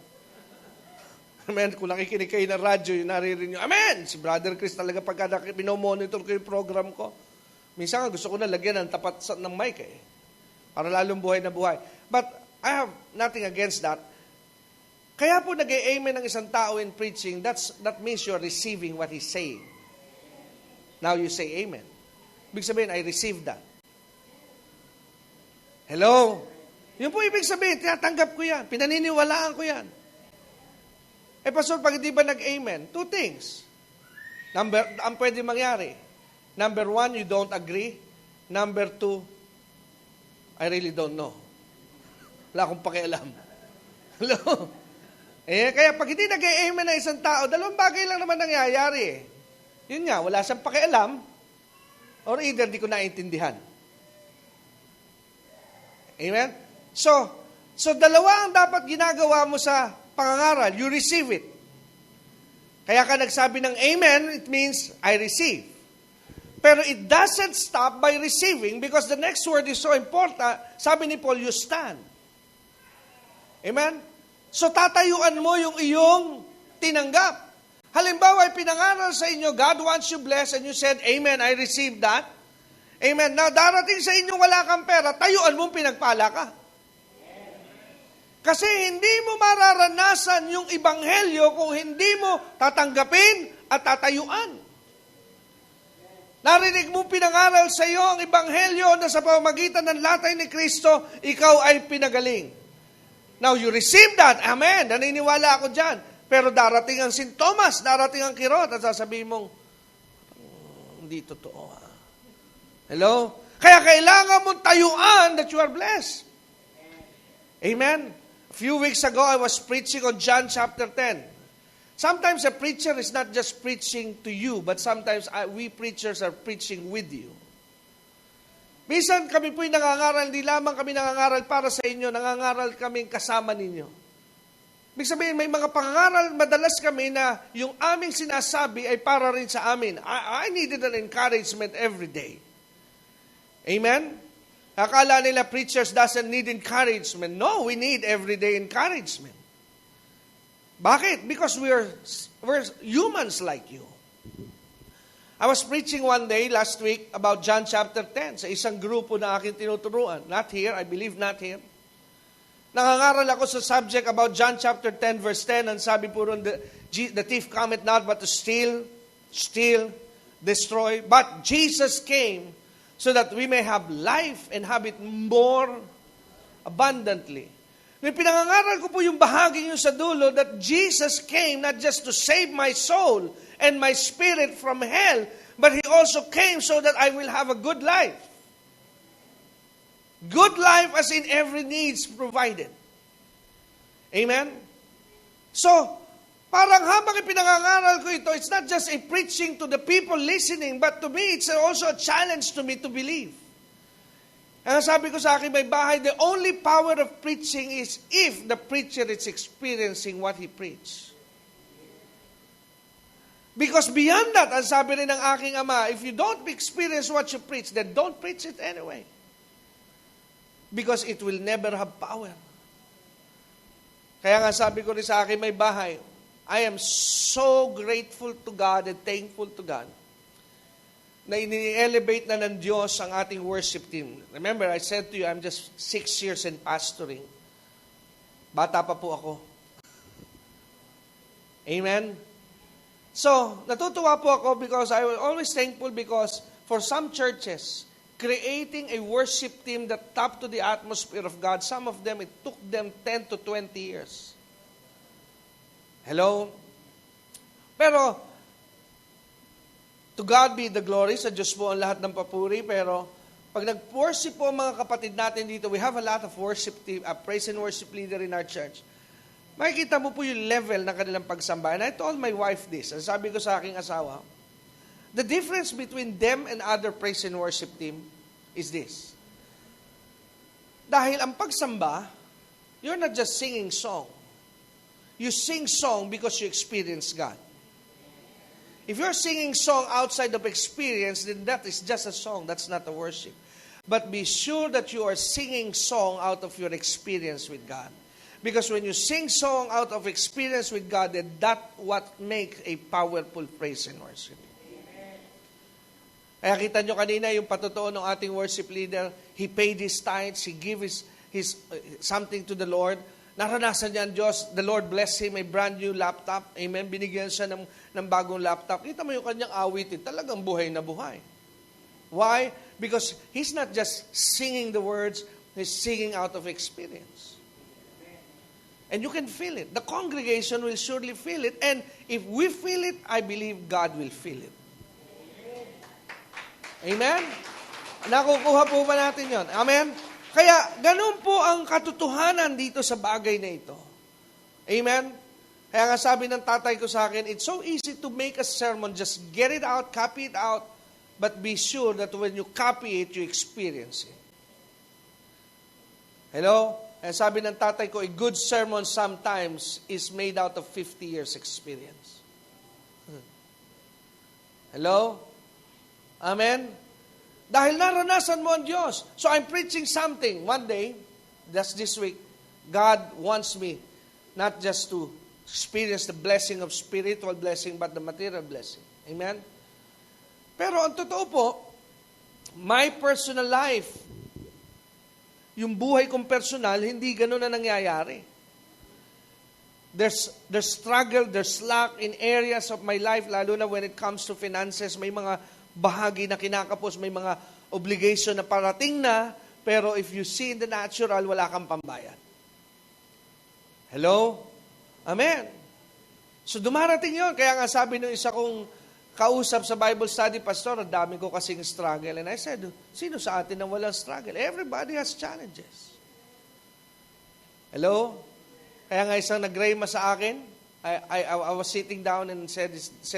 S2: Amen. Kung nakikinig kayo ng radyo, yung naririnig nyo, Amen! Si Brother Chris talaga pagka pinomonitor ko yung program ko. Minsan nga gusto ko na lagyan ng tapat ng mic para lalong buhay na buhay. But I have nothing against that. Kaya po nag-amen ng isang tao in preaching, that means you're receiving what he's saying. Now you say Amen. Ibig sabihin, I received that. Hello? Yun po ibig sabihin, tinatanggap ko yan, pinaniniwalaan ko yan. Pastor, pag hindi ba nag-amen? Two things. Ang pwede mangyari. Number 1, you don't agree. Number 2, I really don't know. Wala akong pakialam. Hello? Kaya pag hindi nag-amen na isang tao, dalawang bagay lang naman nangyayari. Yun nga, wala siyang pakialam, or either di ko naintindihan. Amen? So dalawa ang dapat ginagawa mo sa pangangaral, you receive it. Kaya ka nagsabi ng Amen, it means I receive. Pero it doesn't stop by receiving because the next word is so important. Sabi ni Paul, you stand. Amen? So tatayuan mo yung iyong tinanggap. Halimbawa, pinangaral sa inyo, God wants you blessed, and you said, Amen, I received that. Amen. Now, darating sa inyo wala kang pera, tayuan mong pinagpala ka. Kasi hindi mo mararanasan yung Ebanghelyo kung hindi mo tatanggapin at tatayuan. Narinig mo pinangaral sa iyo ang ebanghelyo na sa pamamagitan ng latay ni Kristo, ikaw ay pinagaling. Now, you receive that. Amen. Naniniwala ako dyan. Pero darating ang sintomas, darating ang kirot, at sasabihin mong, hindi totoo. Hello? Kaya kailangan mong tayuan that you are blessed. Amen? A few weeks ago, I was preaching on John chapter 10. Sometimes a preacher is not just preaching to you, but sometimes we preachers are preaching with you. Minsan kami po'y nangangaral, hindi lamang kami nangangaral para sa inyo, nangangaral kami kasama ninyo. Ibig sabihin, may mga pangangaral, madalas kami na yung aming sinasabi ay para rin sa amin. I needed an encouragement every day. Amen? Akala nila preachers doesn't need encouragement. No, we need everyday encouragement. Bakit? Because we're humans like you. I was preaching one day last week about John chapter 10 sa isang grupo na aking tinuturuan. Not here, I believe not here. Nangangaral ako sa subject about John chapter 10 verse 10. Ang sabi po ron, the thief cometh not but to steal, destroy. But Jesus came so that we may have life and have it more abundantly. May pinangangaral ko po yung bahagi nyo sa dulo that Jesus came not just to save my soul and my spirit from hell, but He also came so that I will have a good life. Good life as in every needs provided. Amen? So, parang habang ipinangangaral ko ito, it's not just a preaching to the people listening, but to me, it's also a challenge to me to believe. Ang sabi ko sa akin may bahay, the only power of preaching is if the preacher is experiencing what he preached. Because beyond that, ang sabi rin ng aking ama, if you don't experience what you preach, then don't preach it anyway. Because it will never have power. Kaya nga sabi ko rin sa akin may bahay, I am so grateful to God and thankful to God na ini-elevate na ng Diyos ang ating worship team. Remember, I said to you, I'm just 6 years in pastoring. Bata pa po ako. Amen? So, natutuwa po ako because I was always thankful because for some churches, creating a worship team that tapped to the atmosphere of God, some of them, it took them 10 to 20 years. Hello? Pero, to God be the glory, sa Diyos po ang lahat ng papuri, pero pag nag-worship po mga kapatid natin dito, we have a lot of worship team, praise and worship leader in our church. Makikita mo po yung level ng kanilang pagsamba. And I told my wife this, ang sabi ko sa aking asawa, the difference between them and other praise and worship team is this. Dahil ang pagsamba, you're not just singing song. You sing song because you experience God. If you're singing song outside of experience, then that is just a song. That's not a worship. But be sure that you are singing song out of your experience with God. Because when you sing song out of experience with God, then that's what makes a powerful praise and worship. Kaya kita nyo kanina yung patotoo ng ating worship leader, he paid his tithes, he gave his something to the Lord. Naranasan niya ang Diyos. The Lord bless him, a brand new laptop. Amen. Binigyan siya ng bagong laptop. Kita mo yung kanyang awitin. Talagang buhay na buhay. Why? Because he's not just singing the words, he's singing out of experience. And you can feel it. The congregation will surely feel it. And if we feel it, I believe God will feel it. Amen? Nakukuha po ba natin yon? Amen? Kaya, ganun po ang katotohanan dito sa bagay na ito. Amen? Kaya nga sabi ng tatay ko sa akin, it's so easy to make a sermon, just get it out, copy it out, but be sure that when you copy it, you experience it. Hello? Kaya sabi ng tatay ko, a good sermon sometimes is made out of 50 years experience. Hello? Amen? Dahil naranasan mo ang Diyos. So I'm preaching something. One day, just this week, God wants me not just to experience the blessing of spiritual blessing, but the material blessing. Amen? Pero ang totoo po, my personal life, yung buhay kong personal, hindi ganun na nangyayari. There's struggle, there's lack in areas of my life, lalo na when it comes to finances. May mga bahagi na kinakapos, may mga obligation na parating na, pero if you see in the natural, wala kang pambayad. Hello? Amen. So dumarating yon. Kaya nga sabi nung isa kong kausap sa Bible study, Pastor, ang dami ko kasing struggle. And I said, sino sa atin na walang struggle? Everybody has challenges. Hello? Kaya nga isang nag-rayma sa akin, I was sitting down and said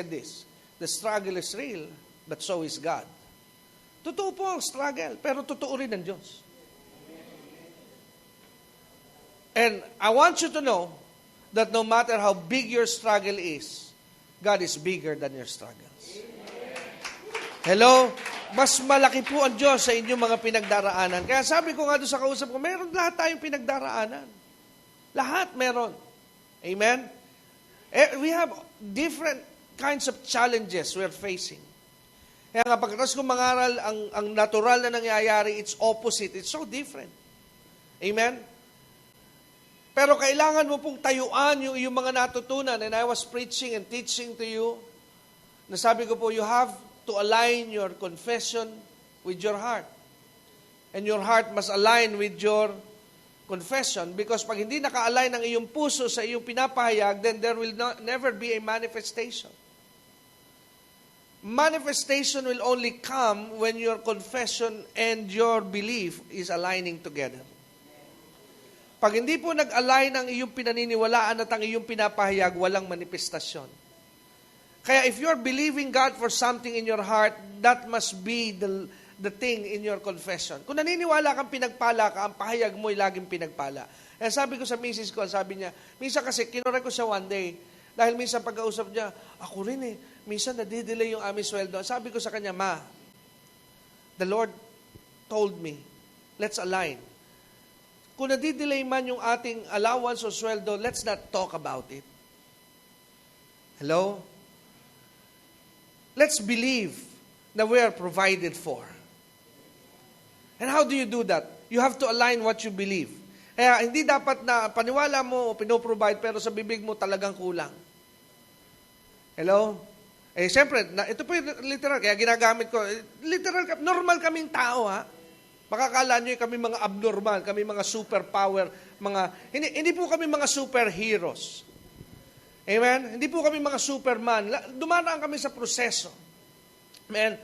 S2: this, the struggle is real, but so is God. Totoo po ang struggle, pero totoo rin ang Diyos. And I want you to know that no matter how big your struggle is, God is bigger than your struggles. Hello? Mas malaki po ang Diyos sa inyong mga pinagdaraanan. Kaya sabi ko nga doon sa kausap ko, meron lahat tayong pinagdaraanan. Lahat meron. Amen? We have different kinds of challenges we're facing. Kaya nga pagkatapos kong mangaral, ang natural na nangyayari, it's opposite. It's so different. Amen? Pero kailangan mo pong tayuan yung mga natutunan. And I was preaching and teaching to you, nasabi ko po, you have to align your confession with your heart. And your heart must align with your confession, because pag hindi naka-align ang iyong puso sa iyong pinapahayag, then there will never be a manifestation. Manifestation will only come when your confession and your belief is aligning together. Pag hindi po nag-align ang iyong pinaniniwalaan at ang iyong pinapahayag, walang manifestasyon. Kaya if you're believing God for something in your heart, that must be the thing in your confession. Kung naniniwala kang pinagpala ka, ang pahayag mo ay laging pinagpala. Eh, sabi ko sa misis ko, sabi niya, minsan kasi kinore ko siya one day, dahil minsan pagkausap niya, ako rin minsan nadidelay yung aming sweldo. Sabi ko sa kanya, Ma, the Lord told me, let's align. Kung nadidelay man yung ating allowance o sweldo, let's not talk about it. Hello? Let's believe that we are provided for. And how do you do that? You have to align what you believe. Kaya hindi dapat na paniwala mo o pinoprovide pero sa bibig mo talagang kulang. Hello? Eh, siyempre, ito po yung literal. Kaya ginagamit ko. Literal, normal kaming tao, ha? Makakala nyo kami mga abnormal, kami mga superpower, hindi po kami mga superheroes. Amen? Hindi po kami mga superman. Dumaraan kami sa proseso. Amen?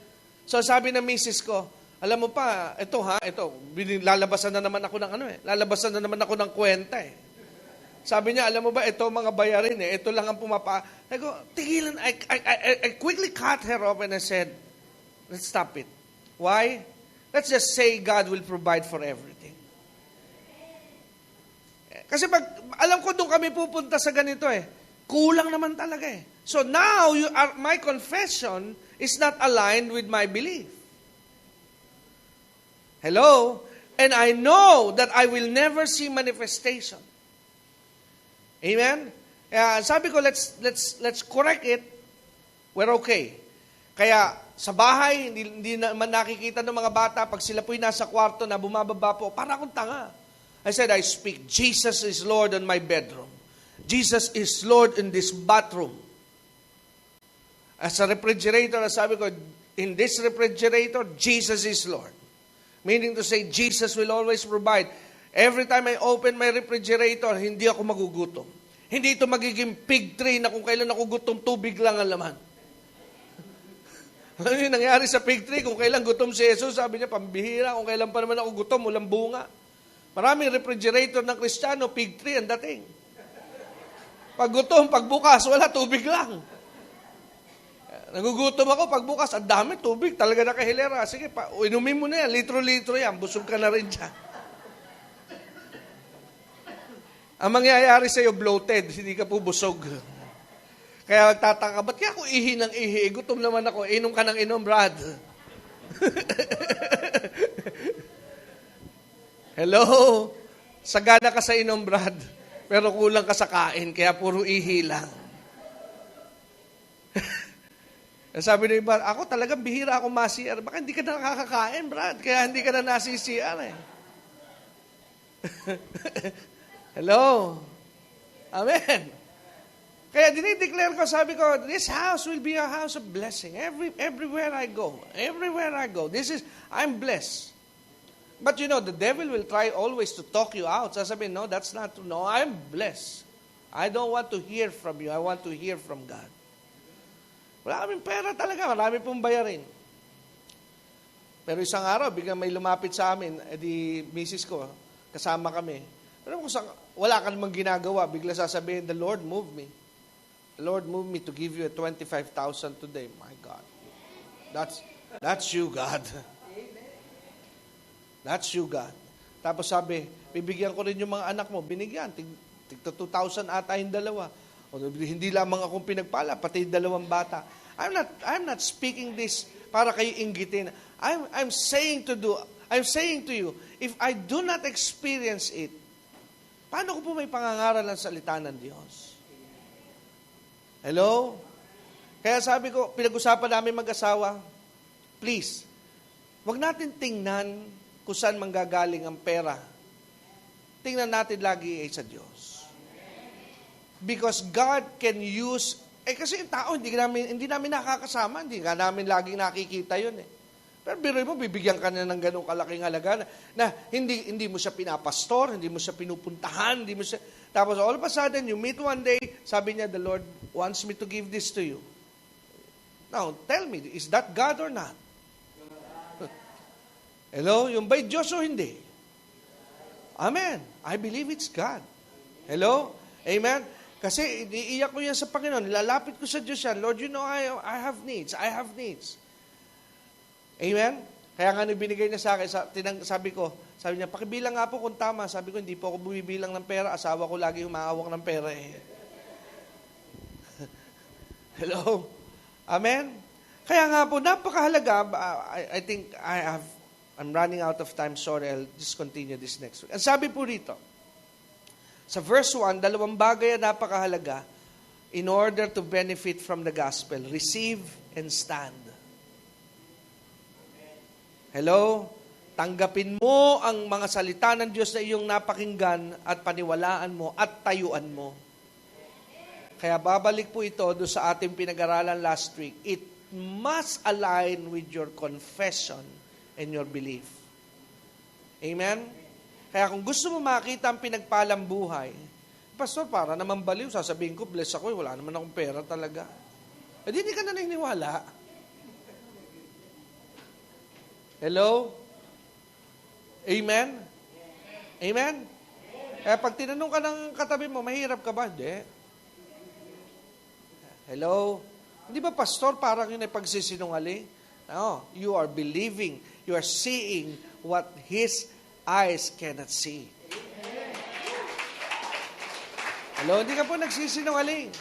S2: So sabi ng misis ko, alam mo pa, ito, lalabasan na naman ako ng lalabasan na naman ako ng kwenta Sabi niya, alam mo ba, ito mga bayarin ito lang ang I go, tigilan, I quickly cut her off and I said, let's stop it. Why? Let's just say God will provide for everything. Kasi alam ko doon kami pupunta sa ganito kulang naman talaga So now, my confession is not aligned with my belief. Hello? And I know that I will never see manifestation. Amen? Sabi ko, let's correct it. We're okay. Kaya sa bahay, hindi naman nakikita ng mga bata, pag sila po'y nasa kwarto na bumababa po, para akong tanga. I said, I speak, Jesus is Lord in my bedroom. Jesus is Lord in this bathroom. As a refrigerator, sabi ko, in this refrigerator, Jesus is Lord. Meaning to say, Jesus will always provide. Every time I open my refrigerator, hindi ako magugutom. Hindi ito magiging pig tree na kung kailan ako gutom, tubig lang ang laman. Ano yung nangyari sa pig tree? Kung kailan gutom si Jesus, sabi niya, pambihira. Kung kailan pa naman ako gutom, walang bunga. Maraming refrigerator ng Kristiyano, pig tree ang dating. Pag gutom, pagbukas, wala, tubig lang. Nagugutom ako, pagbukas, ang dami tubig, talaga nakahilera. Sige, inumin mo na yan, litro-litro yan, busog ka na rin dyan. Ang mangyayari sa'yo, bloated, hindi ka po busog. Kaya magtataka, ba't kaya ako ihi ng ihi? Gutom naman ako, inom ka ng inom, Brad. Hello? Sagana ka sa inom, Brad. Pero kulang ka sa kain, kaya puro ihi lang. Sabi ng iba, ako talagang bihira ako ma-CR. Baka hindi ka na nakakakain, Brad. Kaya hindi ka na nasi-CR Hello? Amen. Kaya dinideclare ko, sabi ko, this house will be a house of blessing. Everywhere I go. I'm blessed. But the devil will try always to talk you out. Sasabihin, no, that's not true. No, I'm blessed. I don't want to hear from you. I want to hear from God. Wala kaming pera talaga. Marami pong bayarin. Pero isang araw, biglang may lumapit sa amin, di misis ko, kasama kami. Pero kung wala ka namang ginagawa, bigla sasabihin, the Lord moved me. The Lord moved me to give you a 25,000 today. My God. That's you, God. That's you, God. Tapos sabi, bibigyan ko rin yung mga anak mo. Binigyan. Tigto 2,000 ata yung dalawa. O, hindi lamang akong pinagpala, pati yung dalawang bata. I'm not speaking this para kayo inggitin. I'm saying to you, if I do not experience it, paano ko po may pangangaral ang salita ng Diyos? Hello? Kaya sabi ko, pinag-usapan namin mag-asawa, please, wag natin tingnan kung saan manggagaling ang pera. Tingnan natin lagi sa Diyos. Because God can use, kasi yung tao, hindi namin nakakasama, hindi nga namin laging nakikita yun Pero biroy mo, bibigyan ka na ng ganong kalaking halaga na hindi mo siya pinapastor, hindi mo siya pinupuntahan, tapos all of a sudden, you meet one day, sabi niya, the Lord wants me to give this to you. Now, tell me, is that God or not? Hello? Yung ba'y Diyos o hindi? Amen. I believe it's God. Hello? Amen? Kasi iiyak ko yan sa Panginoon. Lalapit ko sa Diyos yan. Lord, I have needs. I have needs. Amen? Kaya nga binigay niya sa akin, sabi niya, pakibilang nga po kung tama. Sabi ko, hindi po ako bumibilang ng pera. Asawa ko lagi humahawak ng pera Hello? Amen? Kaya nga po, napakahalaga. I think I'm running out of time. Sorry, I'll discontinue this next week. Ang sabi po rito, sa verse 1, dalawang bagay na napakahalaga in order to benefit from the gospel. Receive and stand. Hello? Tanggapin mo ang mga salita ng Diyos na iyong napakinggan at paniwalaan mo at tayuan mo. Kaya babalik po ito doon sa ating pinag-aralan last week. It must align with your confession and your belief. Amen? Kaya kung gusto mo makita ang pinagpalang buhay, Pastor, para naman baliw, sasabihin ko, bless ako, wala naman akong pera talaga. Hindi ka na naniniwala. Hello? Amen? Amen? Kaya pag tinanong ka ng katabi mo, mahirap ka ba? Hindi. Hello? Hindi ba, Pastor, parang yun ay pagsisinungaling? No, you are believing. You are seeing what His eyes cannot see. Hello? Hindi ka po nagsisinungaling.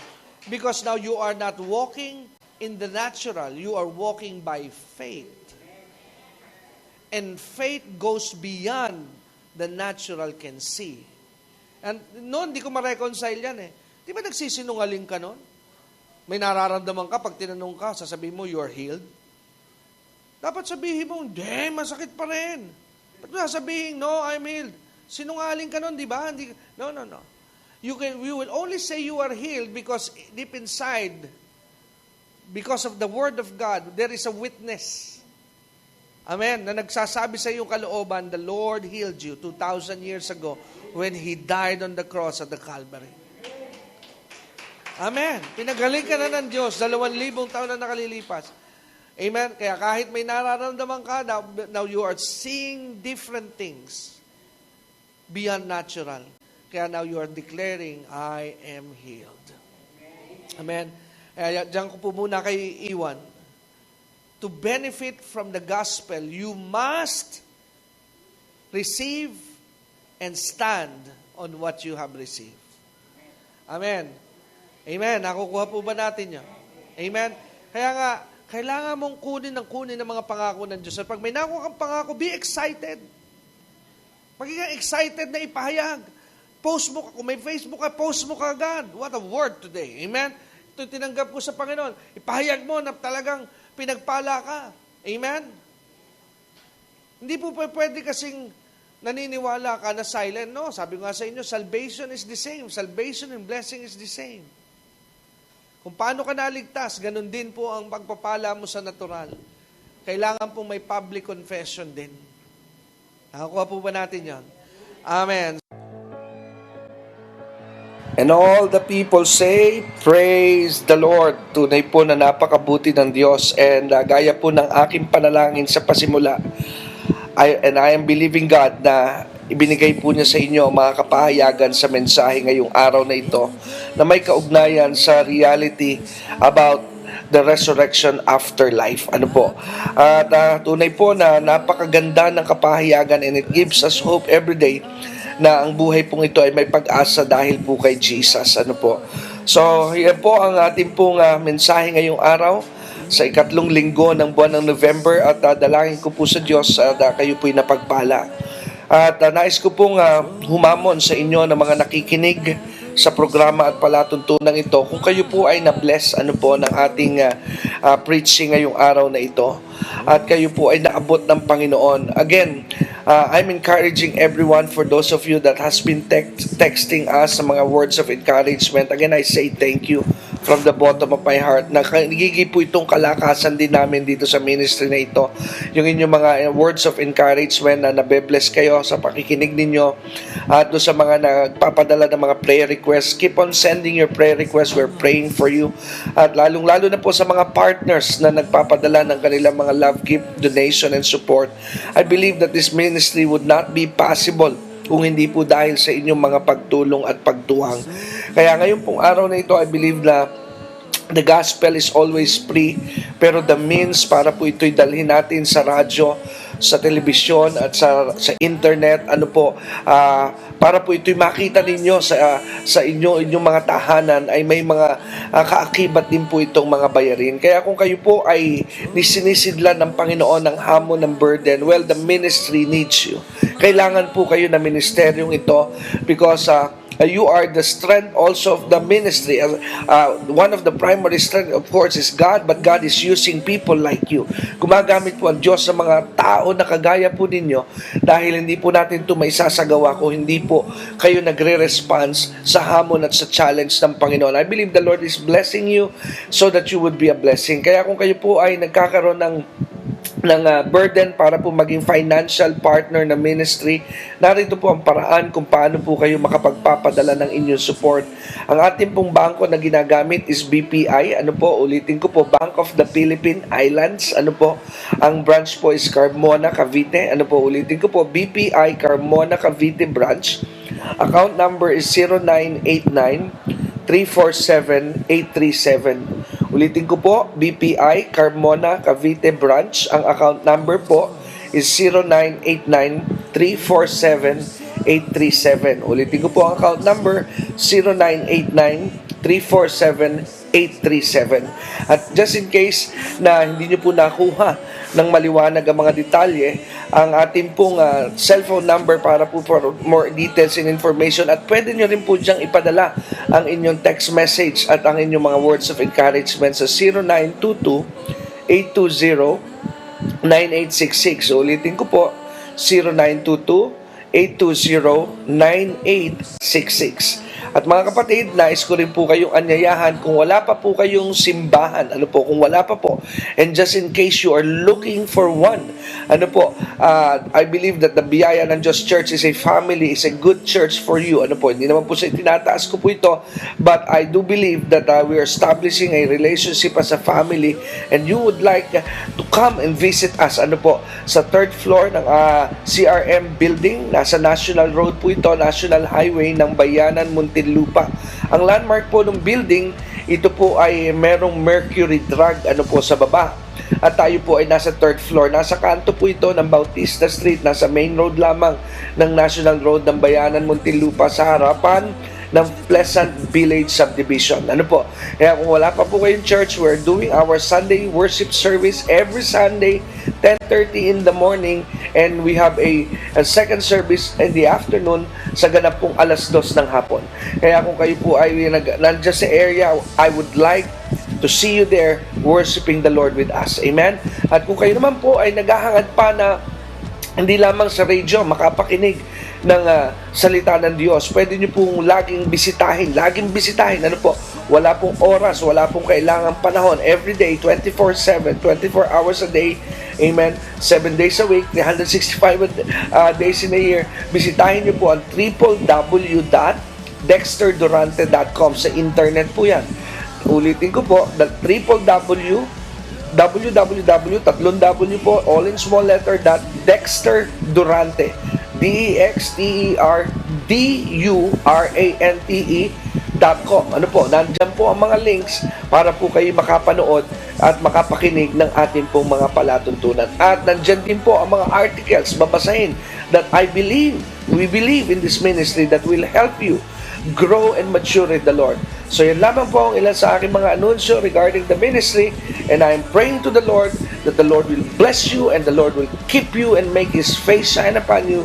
S2: Because now you are not walking in the natural. You are walking by faith. And faith goes beyond the natural can see. And noon, di ko ma-reconcile yan Di ba nagsisinungaling ka noon? May nararamdaman ka, pag tinanong ka, sasabihin mo, you are healed. Dapat sabihin mo, hindi, masakit pa rin. Ba't mo sasabihin, no, I'm healed. Sinungaling ka noon, di ba? No. You will only say you are healed because deep inside, because of the Word of God, there is a witness. Amen. Na nagsasabi sa iyong kalooban, the Lord healed you 2,000 years ago when He died on the cross at the Calvary. Amen. Pinagaling ka na ng Diyos, 2,000 taon na nakalilipas. Amen. Kaya kahit may nararamdaman ka, now you are seeing different things beyond natural. Kaya now you are declaring, I am healed. Amen. Kaya diyan ko po muna kay Iwan. To benefit from the gospel, you must receive and stand on what you have received. Amen. Amen. Nakukuha po ba natin yan? Amen. Kaya nga, kailangan mong kunin ng mga pangako ng Diyos. At pag may nakuha kang pangako, be excited. Magiging excited na ipahayag. Post mo ka. Kung may Facebook ka, post mo ka agad. What a word today. Amen. Ito tinanggap ko sa Panginoon. Ipahayag mo na talagang pinagpala ka. Amen? Hindi po pwede kasing naniniwala ka na silent. No, sabi nga sa inyo, salvation is the same. Salvation and blessing is the same. Kung paano ka naligtas, ganun din po ang pagpapala mo sa natural. Kailangan po may public confession din. Nakakuha po ba natin yan? Amen.
S1: And all the people say, praise the Lord. Tunay po na napakabuti ng Diyos. And gaya po ng aking panalangin sa pasimula, I am believing God na ibinigay po niya sa inyo mga kapahayagan sa mensahe ngayong araw na ito na may kaugnayan sa reality about the resurrection after life. Ano po? At tunay po na napakaganda ng kapahayagan, and it gives us hope every day na ang buhay pong ito ay may pag-asa dahil po kay Jesus. Ano po? So, yan po ang ating pong mensahe ngayong araw sa ikatlong linggo ng buwan ng November, at dalangin ko po sa Diyos na kayo po'y napagpala. At nais ko pong humamon sa inyo ng mga nakikinig sa programa at palatuntunan ito, kung kayo po ay na-bless ng ating preaching ngayong araw na ito, at kayo po ay naabot ng Panginoon. Again, I'm encouraging everyone, for those of you that has been texting us sa mga words of encouragement. Again, I say thank you from the bottom of my heart. Nagiging po itong kalakasan din namin dito sa ministry na ito. Yung inyong mga words of encouragement na nabe-bless kayo sa pakikinig ninyo. At doon sa mga nagpapadala ng mga prayer requests, keep on sending your prayer requests. We're praying for you. At lalong-lalo na po sa mga partners na nagpapadala ng kanilang mga love gift, donation, and support. I believe that this ministry would not be possible kung hindi po dahil sa inyong mga pagtulong at pagtuwang. Kaya ngayon pong araw na ito, I believe na the gospel is always free, pero the means para po ito'y dalhin natin sa radyo, sa telebisyon at sa internet, para po ito'y makita ninyo sa inyong mga tahanan, ay may mga kaakibat din po itong mga bayarin. Kaya kung kayo po ay nisinisidlan ng Panginoon ng hamon ng burden, well, the ministry needs you. Kailangan po kayo na ministeryong ito, because you are the strength also of the ministry. One of the primary strength, of course, is God, but God is using people like you. Gumagamit po ang Diyos sa mga tao na kagaya po ninyo, dahil hindi po natin ito may sasagawa kung hindi po kayo nagre-response sa hamon at sa challenge ng Panginoon. I believe the Lord is blessing you so that you would be a blessing. Kaya kung kayo po ay nagkakaroon ng burden para po maging financial partner na ministry, narito po ang paraan kung paano po kayo makapagpapadala ng inyong support. Ang ating pong bangko na ginagamit is BPI. Ulitin ko po, Bank of the Philippine Islands. Ang branch po is Carmona, Cavite. Ulitin ko po, BPI Carmona, Cavite branch. Account number is 0989-347-837. Ulitin ko po, BPI Carmona, Cavite branch. Ang account number po is 0989-347-837. Ulitin ko po ang account number, 0989-347-837. At just in case na hindi nyo po nakuha ng maliwanag ang mga detalye, ang ating pong cellphone number para po for more details and information, at pwede nyo rin po diyang ipadala ang inyong text message at ang inyong mga words of encouragement sa 0922-820-9866. Ulitin ko po, 0922-820-9866. At mga kapatid, nais ko rin po kayong anyayahan, kung wala pa po kayong simbahan, kung wala pa po, and just in case you are looking for one, I believe that the Biyaya ng Diyos Church is a family, is a good church for you. Hindi naman po sa tinataas ko po ito, but I do believe that we are establishing a relationship as a family, and you would like to come and visit us, sa third floor ng CRM building, nasa National Road po ito, National Highway ng Bayanan, Muntinlupa. Ang landmark po ng building, ito po ay merong Mercury Drug sa baba. At tayo po ay nasa third floor. Nasa kanto po ito ng Bautista Street, nasa main road lamang ng National Road ng Bayanan, Muntinlupa, sa harapan ng Pleasant Village Subdivision. Kaya kung wala pa po kayong church, we're doing our Sunday worship service every Sunday, 10:30 in the morning, and we have a second service in the afternoon sa ganap pong 2:00 ng hapon. Kaya kung kayo po ay nandiyan sa area, I would like to see you there worshiping the Lord with us. Amen? At kung kayo naman po ay naghahangad pa na hindi lamang sa radyo makapakinig ng salita ng Diyos, pwede nyo pong laging bisitahin, Wala pong oras, wala pong kailangang panahon. Every day, 24/7, 24 hours a day. Amen. 7 days a week, 365 days in a year. Bisitahin niyo po ang www.dexterdurante.com. Sa internet po yan. Ulitin ko po, the www, po, all in small letter, @dexterdurante, DEXTERDURANTE.com. Ano po, nandyan po ang mga links para po kayo makapanood at makapakinig ng ating pong mga palatuntunan. At nandyan din po ang mga articles, babasahin, that we believe in this ministry that will help you grow and mature in the Lord. So yan lamang po ang ilan sa aking mga anunsyo regarding the ministry, and I am praying to the Lord that the Lord will bless you and the Lord will keep you and make His face shine upon you.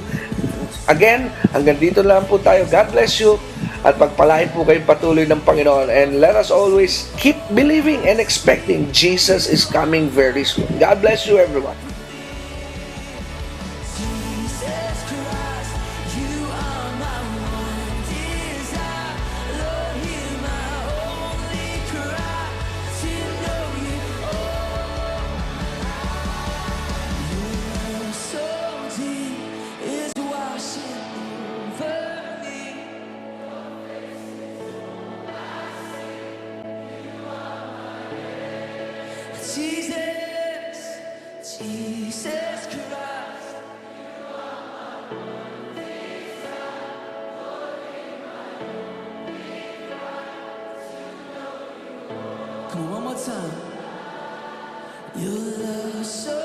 S1: Again, hanggang dito lang po tayo. God bless you at pagpalain po kayong patuloy ng Panginoon, and let us always keep believing and expecting Jesus is coming very soon. God bless you, everyone.
S3: Jesus Christ. Come on, one more time. Your love so